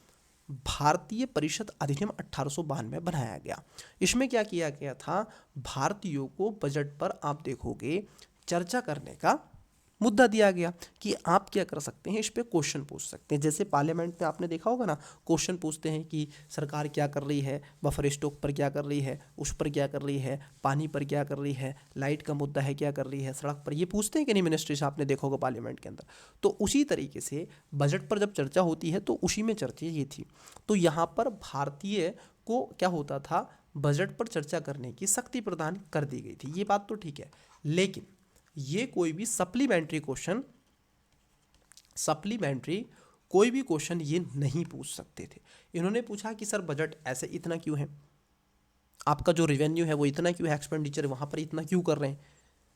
S1: भारतीय परिषद अधिनियम 1892 बनाया गया। इसमें क्या किया गया था, भारतीयों को बजट पर आप देखोगे चर्चा करने का मुद्दा दिया गया कि आप क्या कर सकते हैं, इस पे क्वेश्चन पूछ सकते हैं। जैसे पार्लियामेंट में आपने देखा होगा ना, क्वेश्चन पूछते हैं कि सरकार क्या कर रही है, बफर स्टॉक पर क्या कर रही है, उस पर क्या कर रही है, पानी पर क्या कर रही है, लाइट का मुद्दा है क्या कर रही है, सड़क पर, ये पूछते हैं कि नहीं मिनिस्ट्री से, आपने देखा होगा पार्लियामेंट के अंदर। तो उसी तरीके से बजट पर जब चर्चा होती है तो उसी में चर्चा ये थी। तो यहाँ पर भारतीय को क्या होता था, बजट पर चर्चा करने की शक्ति प्रदान कर दी गई थी, ये बात तो ठीक है। लेकिन ये कोई भी सप्लीमेंट्री कोई भी क्वेश्चन ये नहीं पूछ सकते थे। इन्होंने पूछा कि सर बजट ऐसे इतना क्यों है, आपका जो रेवेन्यू है वो इतना क्यों है, एक्सपेंडिचर वहाँ पर इतना क्यों कर रहे हैं,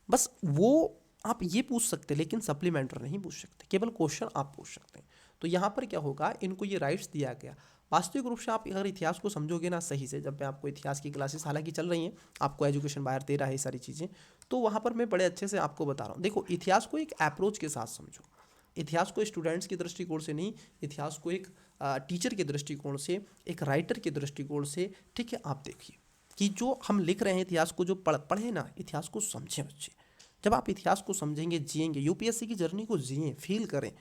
S1: बस वो आप ये पूछ सकते, लेकिन सप्लीमेंट्री नहीं पूछ सकते, केवल क्वेश्चन आप पूछ सकते हैं। तो यहाँ पर क्या होगा, इनको ये राइट्स दिया गया। वास्तविक रूप से आप अगर इतिहास को समझोगे ना सही से, जब मैं आपको इतिहास की क्लासेस हालांकि चल रही हैं, आपको एजुकेशन बाहर दे रहा है ये सारी चीज़ें, तो वहाँ पर मैं बड़े अच्छे से आपको बता रहा हूँ। देखो, इतिहास को एक अप्रोच के साथ समझो, इतिहास को स्टूडेंट्स की दृष्टिकोण से नहीं, इतिहास को एक टीचर के दृष्टिकोण से, एक राइटर के दृष्टिकोण से, ठीक है। आप देखिए कि जो हम लिख रहे हैं इतिहास को, जो पढ़े ना, इतिहास को समझें बच्चे। जब आप इतिहास को समझेंगे, जिएंगे, यूपीएससी की जर्नी को जिएं, फील करें,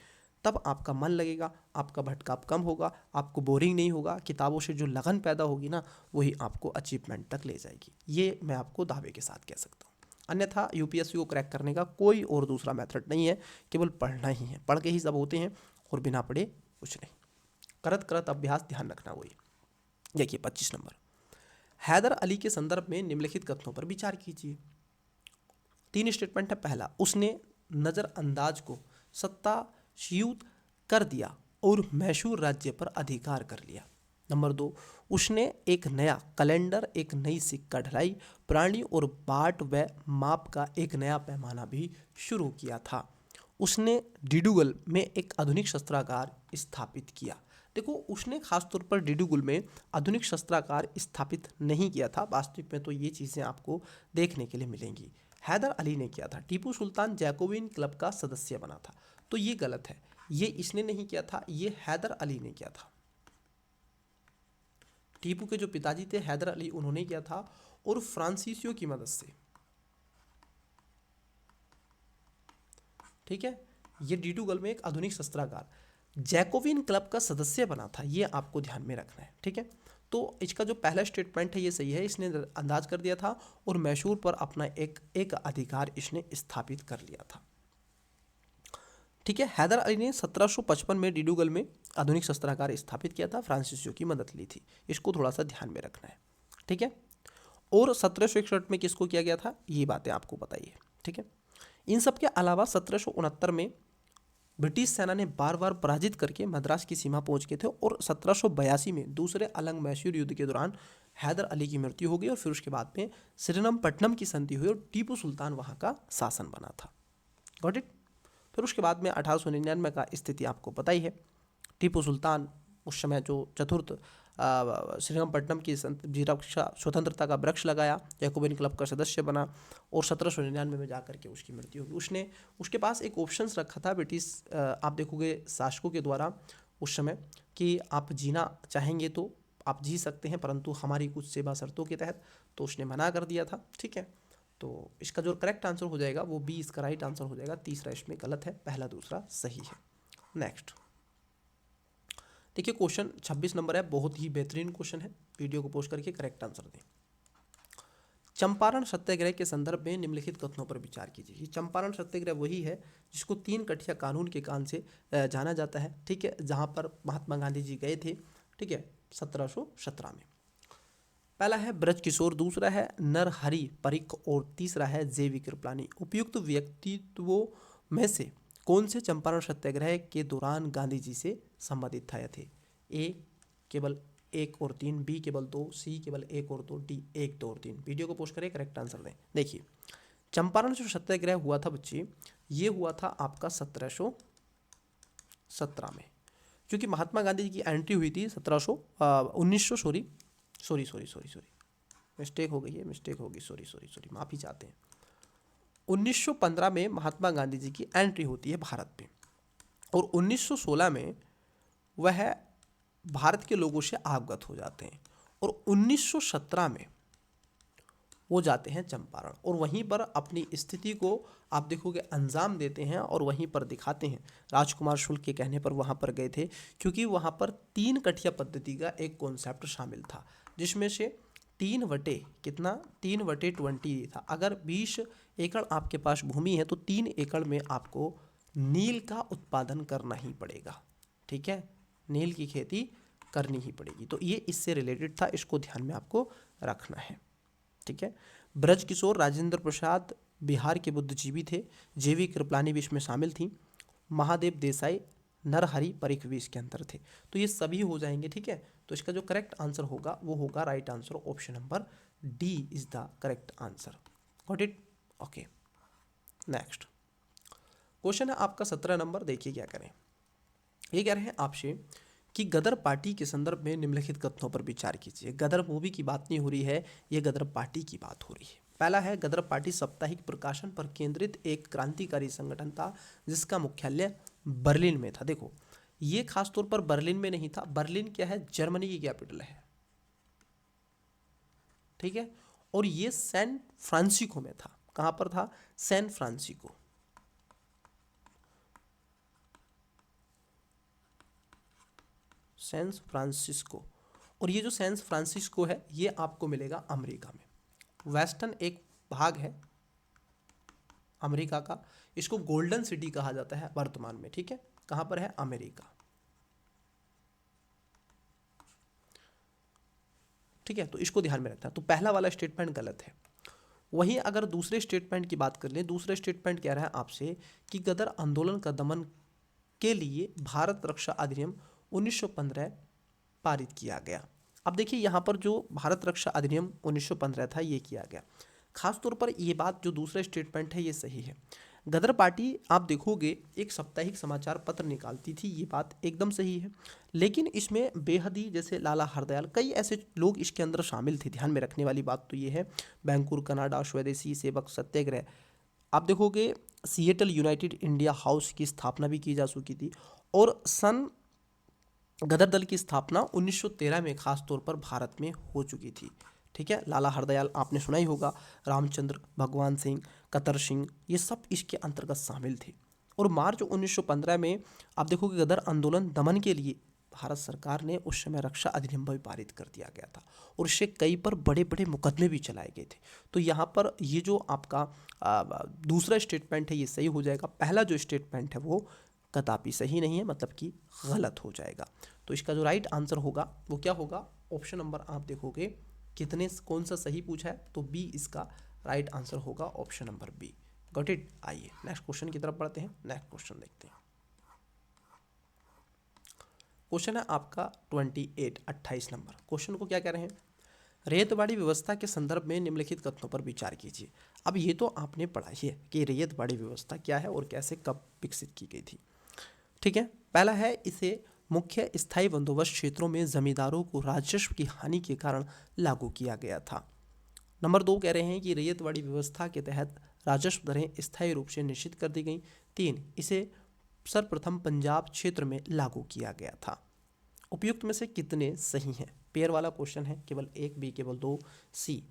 S1: तब आपका मन लगेगा, आपका भटकाव कम होगा, आपको बोरिंग नहीं होगा, किताबों से जो लगन पैदा होगी ना, वही आपको अचीवमेंट तक ले जाएगी। ये मैं आपको दावे के साथ कह सकता हूँ। अन्यथा यूपीएससी को क्रैक करने का कोई और दूसरा मेथड नहीं है, केवल पढ़ना ही है, पढ़ के ही सब होते हैं, और बिना पढ़े कुछ नहीं। करत करत अभ्यास, ध्यान रखना। वही देखिए 25 नंबर, हैदर अली के संदर्भ में निम्नलिखित कथनों पर विचार कीजिए। 3 स्टेटमेंट है। पहला, उसने नज़रअंदाज को सत्ताच्युत कर दिया और मैसूर राज्य पर अधिकार कर लिया। नंबर 2, उसने एक नया कैलेंडर, एक नई सिक्का ढलाई प्रणाली और बाट व माप का एक नया पैमाना भी शुरू किया था। उसने डिडुगल में एक आधुनिक शस्त्रागार स्थापित किया। देखो, उसने खासतौर पर डिडुगल में आधुनिक शस्त्रागार स्थापित नहीं किया था, वास्तविक में तो ये चीज़ें आपको देखने के लिए मिलेंगी। हैदर अली ने किया था। टीपू सुल्तान जैकोबिन क्लब का सदस्य बना था, तो ये गलत है, ये इसने नहीं किया था, ये हैदर अली ने किया था। टीपू के जो पिताजी थे हैदर अली, उन्होंने किया था, और फ्रांसीसियों की मदद से, ठीक है। ये डिडुगल में एक आधुनिक शस्त्रागार, जैकोबिन क्लब का सदस्य बना था, ये आपको ध्यान में रखना है, ठीक है। तो इसका जो पहला स्टेटमेंट है ये सही है, इसने अंदाज कर दिया था और मैसूर पर अपना एक अधिकार इसने स्थापित कर लिया था, ठीक है। हैदर अली ने 1755 में डिडुगल में आधुनिक शस्त्रागार स्थापित किया था, फ्रांसीसियों की मदद ली थी, इसको थोड़ा सा ध्यान में रखना है, ठीक है। और 1761 में किसको किया गया था, ये बातें आपको बताइए, ठीक है। इन सब के अलावा 1769 में ब्रिटिश सेना ने बार बार पराजित करके मद्रास की सीमा पहुंच गए थे, और 1782 में दूसरे अलंग मैसूर युद्ध के दौरान हैदर अली की मृत्यु हो गई, और फिर उसके बाद में श्रीरंगपट्टनम की संधि हुई और टीपू सुल्तान वहां का शासन बना था। Got it. फिर उसके बाद में 1899 का स्थिति आपको पता ही है। टीपू सुल्तान उस समय जो चतुर्थ श्रीरंगपट्टनम की स्वतंत्रता का वृक्ष लगाया, जैकोबिन क्लब का सदस्य बना, और 1799 में जाकर के उसकी मृत्यु होगी। उसने उसके पास एक ऑप्शंस रखा था ब्रिटिश आप देखोगे शासकों के द्वारा उस समय, कि आप जीना चाहेंगे तो आप जी सकते हैं, परंतु हमारी कुछ सेवा शर्तों के तहत, तो उसने मना कर दिया था, ठीक है। तो इसका जो करेक्ट आंसर हो जाएगा वो बी इसका राइट आंसर हो जाएगा, तीसरा इसमें गलत है, पहला दूसरा सही है। नेक्स्ट देखिए, क्वेश्चन 26 नंबर है, बहुत ही बेहतरीन क्वेश्चन है, वीडियो को पोस्ट करके करेक्ट आंसर दें। चंपारण सत्याग्रह के संदर्भ में निम्नलिखित कथनों पर विचार कीजिए। चंपारण सत्याग्रह वही है जिसको 3 कठिया कानून के कान से जाना जाता है, ठीक है, जहां पर महात्मा गांधी जी गए थे, ठीक है, 1717 में। पहला है ब्रज किशोर, दूसरा है नरहरि परिख और तीसरा है जे.वी. कृपलानी। उपयुक्त व्यक्तित्वों में से कौन से चंपारण सत्याग्रह के दौरान गांधी जी से संबंधित थे? ए केवल 1 और 3, बी केवल 2, सी केवल 1 और 2, डी 1, 2 और 3। वीडियो को पोस्ट करें, करेक्ट आंसर दें। देखिए चंपारण जो सत्याग्रह हुआ था बच्चे, ये हुआ था आपका 1717 में, क्योंकि महात्मा गांधी जी की एंट्री हुई थी 1900 मिस्टेक हो गई है, सॉरी माफ़ी चाहते हैं। 1915 में महात्मा गांधी जी की एंट्री होती है भारत में, और 1916 में वह भारत के लोगों से अवगत हो जाते हैं, और 1917 में वो जाते हैं चंपारण, और वहीं पर अपनी स्थिति को आप देखोगे अंजाम देते हैं और वहीं पर दिखाते हैं। राजकुमार शुक्ल के कहने पर वहाँ पर गए थे, क्योंकि वहाँ पर 3 कठिया पद्धति का एक कॉन्सेप्ट शामिल था, जिसमें से 3/20 था। अगर 20 एकड़ आपके पास भूमि है तो 3 एकड़ में आपको नील का उत्पादन करना ही पड़ेगा, ठीक है, नील की खेती करनी ही पड़ेगी। तो ये इससे रिलेटेड था, इसको ध्यान में आपको रखना है, ठीक है। ब्रज किशोर, राजेंद्र प्रसाद बिहार के बुद्धिजीवी थे, जे.वी. कृपलानी भी इसमें शामिल थी, महादेव देसाई, नरहरि परिख भी इसके अंदर थे। तो ये सभी हो जाएंगे, ठीक है। तो इसका जो करेक्ट आंसर होगा वो होगा right answer option number D is the correct answer. Got it? Okay, next question है आपका 17 नंबर। देखिए क्या करें, ये कह रहे हैं आपसे कि गदर पार्टी के संदर्भ में निम्नलिखित कथनों पर विचार कीजिए। गदर मूवी की बात नहीं हो रही है, ये गदर पार्टी की बात हो रही है। पहला है, गदर पार्टी साप्ताहिक प्रकाशन पर केंद्रित एक क्रांतिकारी संगठन था जिसका मुख्यालय बर्लिन में था। देखो ये खास तौर पर बर्लिन में नहीं था, बर्लिन क्या है, जर्मनी की कैपिटल है, ठीक है। और ये सैन फ्रांसिस्को में था। कहां पर था? San Francisco, San Francisco. और ये जो सैन फ्रांसिस्को है ये आपको मिलेगा अमेरिका में। वेस्टर्न एक भाग है अमेरिका का, इसको गोल्डन सिटी कहा जाता है वर्तमान में, ठीक है। कहां पर है? अमेरिका, ठीक है। तो इसको ध्यान में रखना। तो पहला वाला स्टेटमेंट गलत है। वहीं अगर दूसरे स्टेटमेंट की बात कर लें, दूसरे स्टेटमेंट कह रहा है आपसे कि गदर आंदोलन का दमन के लिए भारत रक्षा अधिनियम 1915 पारित किया गया। अब देखिए यहाँ पर जो भारत रक्षा अधिनियम 1915 था ये किया गया। खास तौर पर ये बात जो दूसरा स्टेटमेंट है ये सही है। गदर पार्टी आप देखोगे एक साप्ताहिक समाचार पत्र निकालती थी, ये बात एकदम सही है। लेकिन इसमें बेहदी जैसे लाला हरदयाल कई ऐसे लोग इसके अंदर शामिल थे। ध्यान में रखने वाली बात तो ये है, बैंकुर कनाडा, स्वदेशी सेवक सत्याग्रह, आप देखोगे सिएटल यूनाइटेड इंडिया हाउस की स्थापना भी की जा चुकी थी। और सन गदर दल की स्थापना 1913 में खास तौर पर भारत में हो चुकी थी, ठीक है। लाला हरदयाल आपने सुना ही होगा, रामचंद्र, भगवान सिंह, कतर सिंह, ये सब इसके अंतर्गत शामिल थे। और मार्च 1915 में आप देखोगे गदर आंदोलन दमन के लिए भारत सरकार ने उस समय रक्षा अधिनियम भी पारित कर दिया गया था, और इससे कई पर बड़े बड़े मुकदमे भी चलाए गए थे। तो यहाँ पर ये जो आपका दूसरा स्टेटमेंट है ये सही हो जाएगा। पहला जो स्टेटमेंट है वो कदापि सही नहीं है, मतलब कि गलत हो जाएगा। तो इसका जो राइट आंसर होगा वो क्या होगा? ऑप्शन नंबर आप देखोगे कितने कौन सा सही पूछा है, तो बी इसका राइट आंसर होगा, option number B. Got it? आइए नेक्स्ट क्वेश्चन की तरफ बढ़ते हैं। नेक्स्ट क्वेश्चन देखते हैं। क्वेश्चन है आपका 28 नंबर। क्वेश्चन को क्या कह रहे हैं? रैयतवाड़ी व्यवस्था के संदर्भ में निम्नलिखित कथनों पर विचार कीजिए। अब ये तो आपने पढ़ा ही है कि रैयतवाड़ी व्यवस्था क्या है और कैसे कब विकसित की गई थी, ठीक है। पहला है, इसे मुख्य स्थायी बंदोबस्त क्षेत्रों में जमींदारों को राजस्व की हानि के कारण लागू किया गया था। नंबर 2 कह रहे हैं कि रैयतवाड़ी व्यवस्था के तहत राजस्व दरें स्थायी रूप से निश्चित कर दी गई। 3, इसे सर्वप्रथम पंजाब क्षेत्र में लागू किया गया था। उपयुक्त में से कितने सही हैं? पेयर वाला क्वेश्चन है, केवल 1, बी केवल 2, सी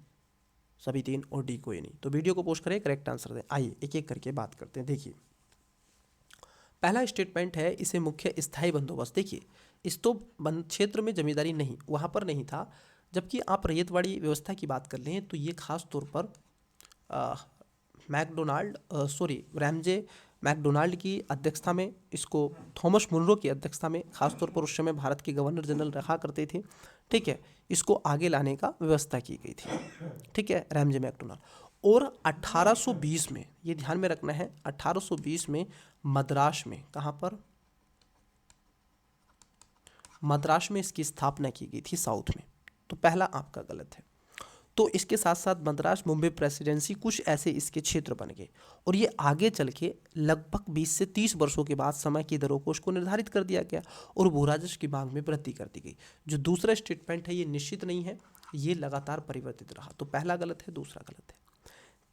S1: सभी 3 और डी कोई नहीं। तो वीडियो को पोस्ट करें, करेक्ट आंसर दें। आइए एक एक करके बात करते हैं। देखिए पहला स्टेटमेंट है, इसे मुख्य स्थायी बंदोबस्त। देखिए इस तो क्षेत्र में जमींदारी नहीं, वहाँ पर नहीं था। जबकि आप रैयतवाड़ी व्यवस्था की बात कर लें तो ये खास तौर पर रैमजे मैकडोनाल्ड की अध्यक्षता में, इसको थॉमस मुनरो की अध्यक्षता में, खासतौर पर उस समय भारत के गवर्नर जनरल रखा करते थे, ठीक है, इसको आगे लाने का व्यवस्था की गई थी, ठीक है, रैमजे मैकडोनाल्ड। और 1820 में, ये ध्यान में रखना है, 1820 में मद्रास में, कहाँ पर, मद्रास में इसकी स्थापना की गई थी, साउथ में। तो पहला आपका गलत है। तो इसके साथ साथ मद्रास, मुंबई प्रेसिडेंसी, कुछ ऐसे इसके क्षेत्र बन गए और ये आगे चल के लगभग 20 से 30 वर्षों के बाद समय की दरों को उसको निर्धारित कर दिया गया और भूराजस्व की मांग में वृद्धि कर दी गई। जो दूसरा स्टेटमेंट है ये निश्चित नहीं है, ये लगातार परिवर्तित रहा। तो पहला गलत है, दूसरा गलत है।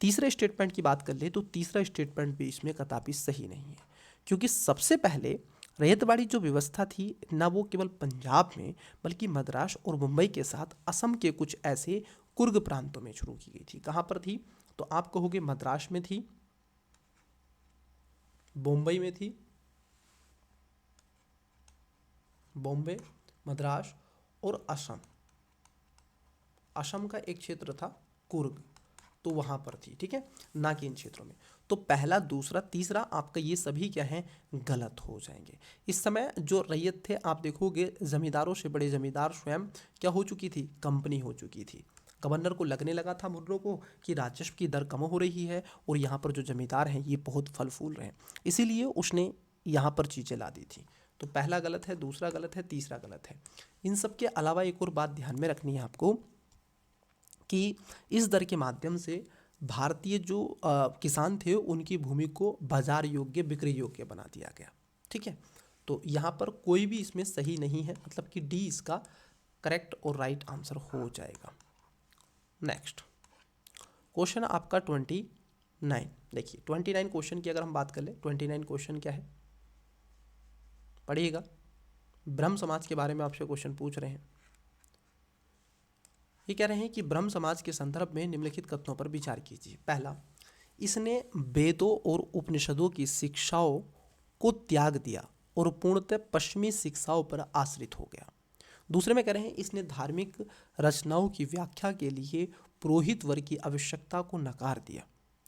S1: तीसरे स्टेटमेंट की बात कर ले तो तीसरा स्टेटमेंट भी इसमें कदापि सही नहीं है, क्योंकि सबसे पहले रैयतवाड़ी जो व्यवस्था थी ना, वो केवल पंजाब में बल्कि मद्रास और मुंबई के साथ असम के कुछ ऐसे कुर्ग प्रांतों में शुरू की गई थी। कहाँ पर थी? तो आप कहोगे मद्रास में थी, बॉम्बई में थी, बॉम्बे, मद्रास और असम, असम का एक क्षेत्र था कुर्ग, तो वहाँ पर थी, ठीक है, ना कि इन क्षेत्रों में। तो पहला, दूसरा, तीसरा आपका ये सभी क्या है, गलत हो जाएंगे। इस समय जो रैयत थे, आप देखोगे जमींदारों से बड़े जमींदार स्वयं क्या हो चुकी थी, कंपनी हो चुकी थी। गवर्नर को लगने लगा था मुनरो को कि राजस्व की दर कम हो रही है और यहाँ पर जो जमींदार हैं ये बहुत फल फूल रहे हैं, इसीलिए उसने यहाँ पर चीज़ें ला दी थी। तो पहला गलत है, दूसरा गलत है, तीसरा गलत है। इन सब के अलावा एक और बात ध्यान में रखनी है आपको कि इस दर के माध्यम से भारतीय जो किसान थे उनकी भूमि को बाजार योग्य, बिक्री योग्य बना दिया गया, ठीक है। तो यहाँ पर कोई भी इसमें सही नहीं है, मतलब कि डी इसका करेक्ट और राइट आंसर हो जाएगा। नेक्स्ट क्वेश्चन आपका 29। देखिए 29 क्वेश्चन की अगर हम बात कर ले, 29 क्वेश्चन क्या है पढ़िएगा। ब्रह्म समाज के बारे में आपसे क्वेश्चन पूछ रहे हैं। ये कह रहे हैं कि ब्रह्म समाज के संदर्भ में निम्नलिखित कथनों पर विचार कीजिए। पहला, इसने वेदों और उपनिषदों की शिक्षाओं को त्याग दिया और पूर्णतः पश्चिमी शिक्षाओं पर आश्रित हो गया। दूसरे में कह रहे हैं इसने धार्मिक रचनाओं की व्याख्या के लिए पुरोहित वर्ग की आवश्यकता को नकार दिया।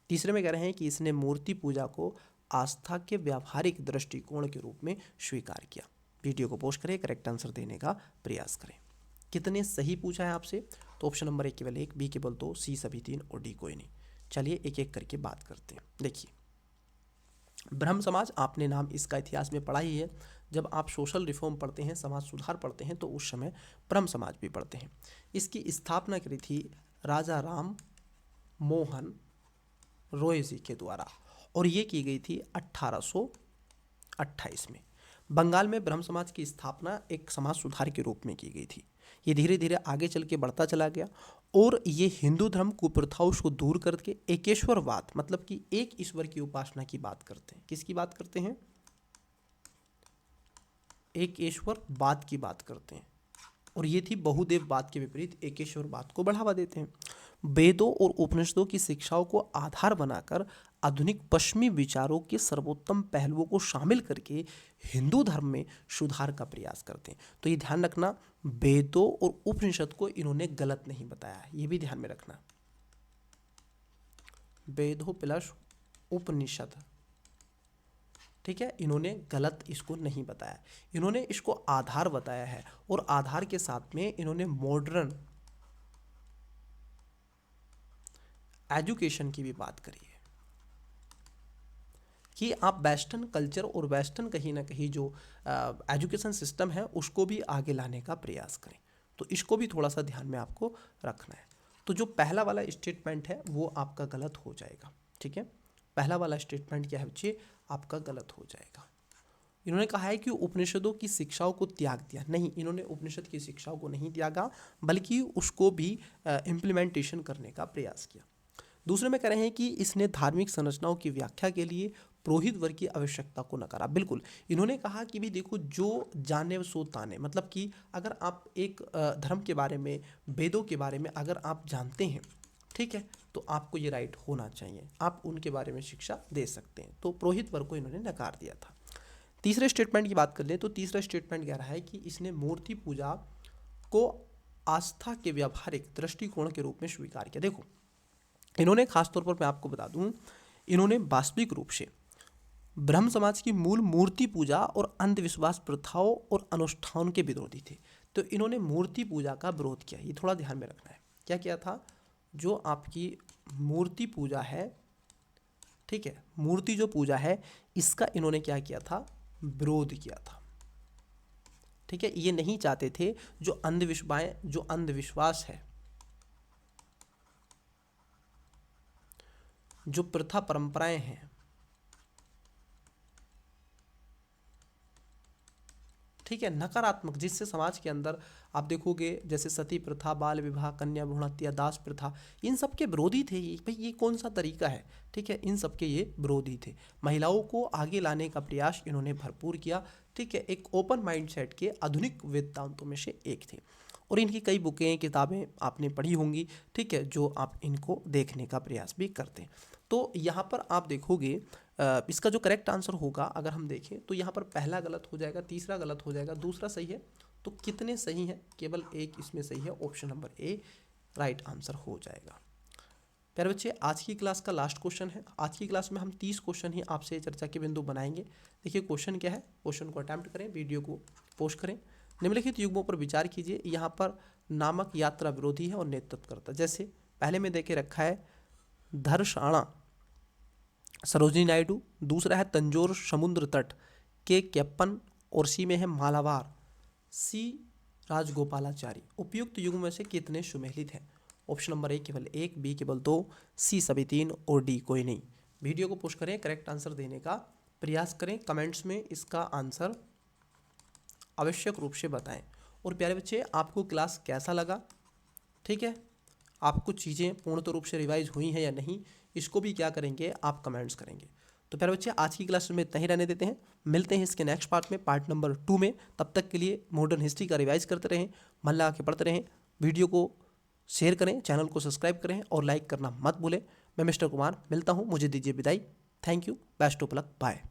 S1: तीसरे में कह रहे हैं कि इसने मूर्ति पूजा को आस्था के व्यावहारिक दृष्टिकोण के रूप में स्वीकार किया। वीडियो को पॉज करें, करेक्ट आंसर देने का प्रयास करें। कितने सही पूछा है आपसे? तो ऑप्शन नंबर ए केवल 1, बी केवल 2, सी सभी 3 और डी कोई नहीं। चलिए एक एक करके बात करते हैं। देखिए ब्रह्म समाज, आपने नाम इसका इतिहास में पढ़ा ही है। जब आप सोशल रिफॉर्म पढ़ते हैं, समाज सुधार पढ़ते हैं, तो उस समय ब्रह्म समाज भी पढ़ते हैं। इसकी स्थापना करी थी राजा राम मोहन रॉय जी के द्वारा और ये की गई थी 1828 में। बंगाल में ब्रह्म समाज की स्थापना एक समाज सुधार के रूप में की गई थी। ये धीरे धीरे आगे चल के बढ़ता चला गया और ये हिंदू धर्म कुप्रथाओं को दूर करके एकेश्वरवाद, मतलब कि एक ईश्वर की उपासना की बात करते हैं। किसकी बात करते हैं? एक ईश्वरवाद की बात करते हैं। और ये थी बहुदेववाद के विपरीत एकेश्वरवाद को बढ़ावा देते हैं। वेदों और उपनिषदों की शिक्षाओं को आधार बनाकर आधुनिक पश्चिमी विचारों के सर्वोत्तम पहलुओं को शामिल करके हिंदू धर्म में सुधार का प्रयास करते हैं। तो ये ध्यान रखना, वेदों और उपनिषद को इन्होंने गलत नहीं बताया है, ये भी ध्यान में रखना। वेदों प्लस उपनिषद, ठीक है, इन्होंने गलत इसको नहीं बताया, इन्होंने इसको आधार बताया है और आधार के साथ में इन्होंने मॉडर्न एजुकेशन की भी बात करी है कि आप वेस्टर्न कल्चर और वेस्टर्न कहीं ना कहीं जो एजुकेशन सिस्टम है उसको भी आगे लाने का प्रयास करें। तो इसको भी थोड़ा सा ध्यान में आपको रखना है। तो जो पहला वाला स्टेटमेंट है वो आपका गलत हो जाएगा, ठीक है। पहला वाला स्टेटमेंट क्या है बच्चे, आपका गलत हो जाएगा। इन्होंने कहा है कि उपनिषदों की शिक्षाओं को त्याग दिया, नहीं, इन्होंने उपनिषद की शिक्षाओं को नहीं त्यागा बल्कि उसको भी इम्प्लीमेंटेशन करने का प्रयास किया। दूसरे में कह रहे हैं कि इसने धार्मिक संरचनाओं की व्याख्या के लिए पुरोहित वर्ग की आवश्यकता को नकारा। बिल्कुल, इन्होंने कहा कि भी देखो जो जाने सो ताने, मतलब कि अगर आप एक धर्म के बारे में, वेदों के बारे में अगर आप जानते हैं, ठीक है, तो आपको ये राइट होना चाहिए, आप उनके बारे में शिक्षा दे सकते हैं। तो पुरोहित वर्ग को इन्होंने नकार दिया था। तीसरे स्टेटमेंट की बात कर लें तो तीसरा स्टेटमेंट कह रहा है कि इसने मूर्ति पूजा को आस्था के व्यावहारिक दृष्टिकोण के रूप में स्वीकार किया। देखो इन्होंने खासतौर पर मैं आपको बता दूं, इन्होंने वास्तविक रूप से ब्रह्म समाज की मूल मूर्ति पूजा और अंधविश्वास प्रथाओं और अनुष्ठान के विरोधी थे। तो इन्होंने मूर्ति पूजा का विरोध किया, ये थोड़ा ध्यान में रखना है। क्या किया था? जो आपकी मूर्ति पूजा है, ठीक है, मूर्ति जो पूजा है इसका इन्होंने क्या किया था? विरोध किया था। ठीक है, ये नहीं चाहते थे जो अंधविश्वास है, जो प्रथा परंपराएं हैं, ठीक है, नकारात्मक, जिससे समाज के अंदर आप देखोगे जैसे सती प्रथा, बाल विवाह, कन्या भ्रूण हत्या, दास प्रथा, इन सब के विरोधी थे ये। भाई ये कौन सा तरीका है? ठीक है, इन सब के ये विरोधी थे। महिलाओं को आगे लाने का प्रयास इन्होंने भरपूर किया। ठीक है, एक ओपन माइंडसेट के आधुनिक वेदांतों में से एक थे और इनकी कई बुकें, किताबें आपने पढ़ी होंगी। ठीक है, जो आप इनको देखने का प्रयास भी करते हैं। तो यहाँ पर आप देखोगे इसका जो करेक्ट आंसर होगा अगर हम देखें तो यहाँ पर पहला गलत हो जाएगा, तीसरा गलत हो जाएगा, दूसरा सही है। तो कितने सही हैं? केवल एक इसमें सही है, ऑप्शन नंबर ए राइट आंसर हो जाएगा। प्यारे बच्चे, आज की क्लास का लास्ट क्वेश्चन है। आज की क्लास में हम 30 क्वेश्चन ही आपसे चर्चा के बिंदु बनाएंगे। देखिए क्वेश्चन क्या है, क्वेश्चन को अटेम्प्ट करें, वीडियो को पोस्ट करें। निम्नलिखित युग्मों पर विचार कीजिए। यहाँ पर नामक यात्रा विरोधी है और नेतृत्वकर्ता, जैसे पहले में देखे रखा है धरसाणा सरोजिनी नायडू, दूसरा है तंजौर समुद्र तट के कैप्पन और सी में है मालाबार सी राजगोपालाचारी। उपयुक्त युग्म में से कितने सुमेलित हैं? ऑप्शन नंबर ए केवल एक, बी केवल दो, सी सभी तीन और डी कोई नहीं। वीडियो को पोस्ट करें, करेक्ट आंसर देने का प्रयास करें, कमेंट्स में इसका आंसर आवश्यक रूप से बताएं। और प्यारे बच्चे, आपको क्लास कैसा लगा? ठीक है, आपको चीज़ें पूर्ण रूप से रिवाइज हुई हैं या नहीं, इसको भी क्या करेंगे आप कमेंट्स करेंगे। तो प्यारे बच्चे, आज की क्लास में इतना ही रहने देते हैं। मिलते हैं इसके नेक्स्ट पार्ट में, पार्ट नंबर 2 में। तब तक के लिए मॉडर्न हिस्ट्री का रिवाइज करते रहें, मन लगा के पढ़ते रहें। वीडियो को शेयर करें, चैनल को सब्सक्राइब करें और लाइक करना मत भूलें। मैं मिस्टर कुमार मिलता हूँ, मुझे दीजिए विदाई। Thank you, best of luck, bye.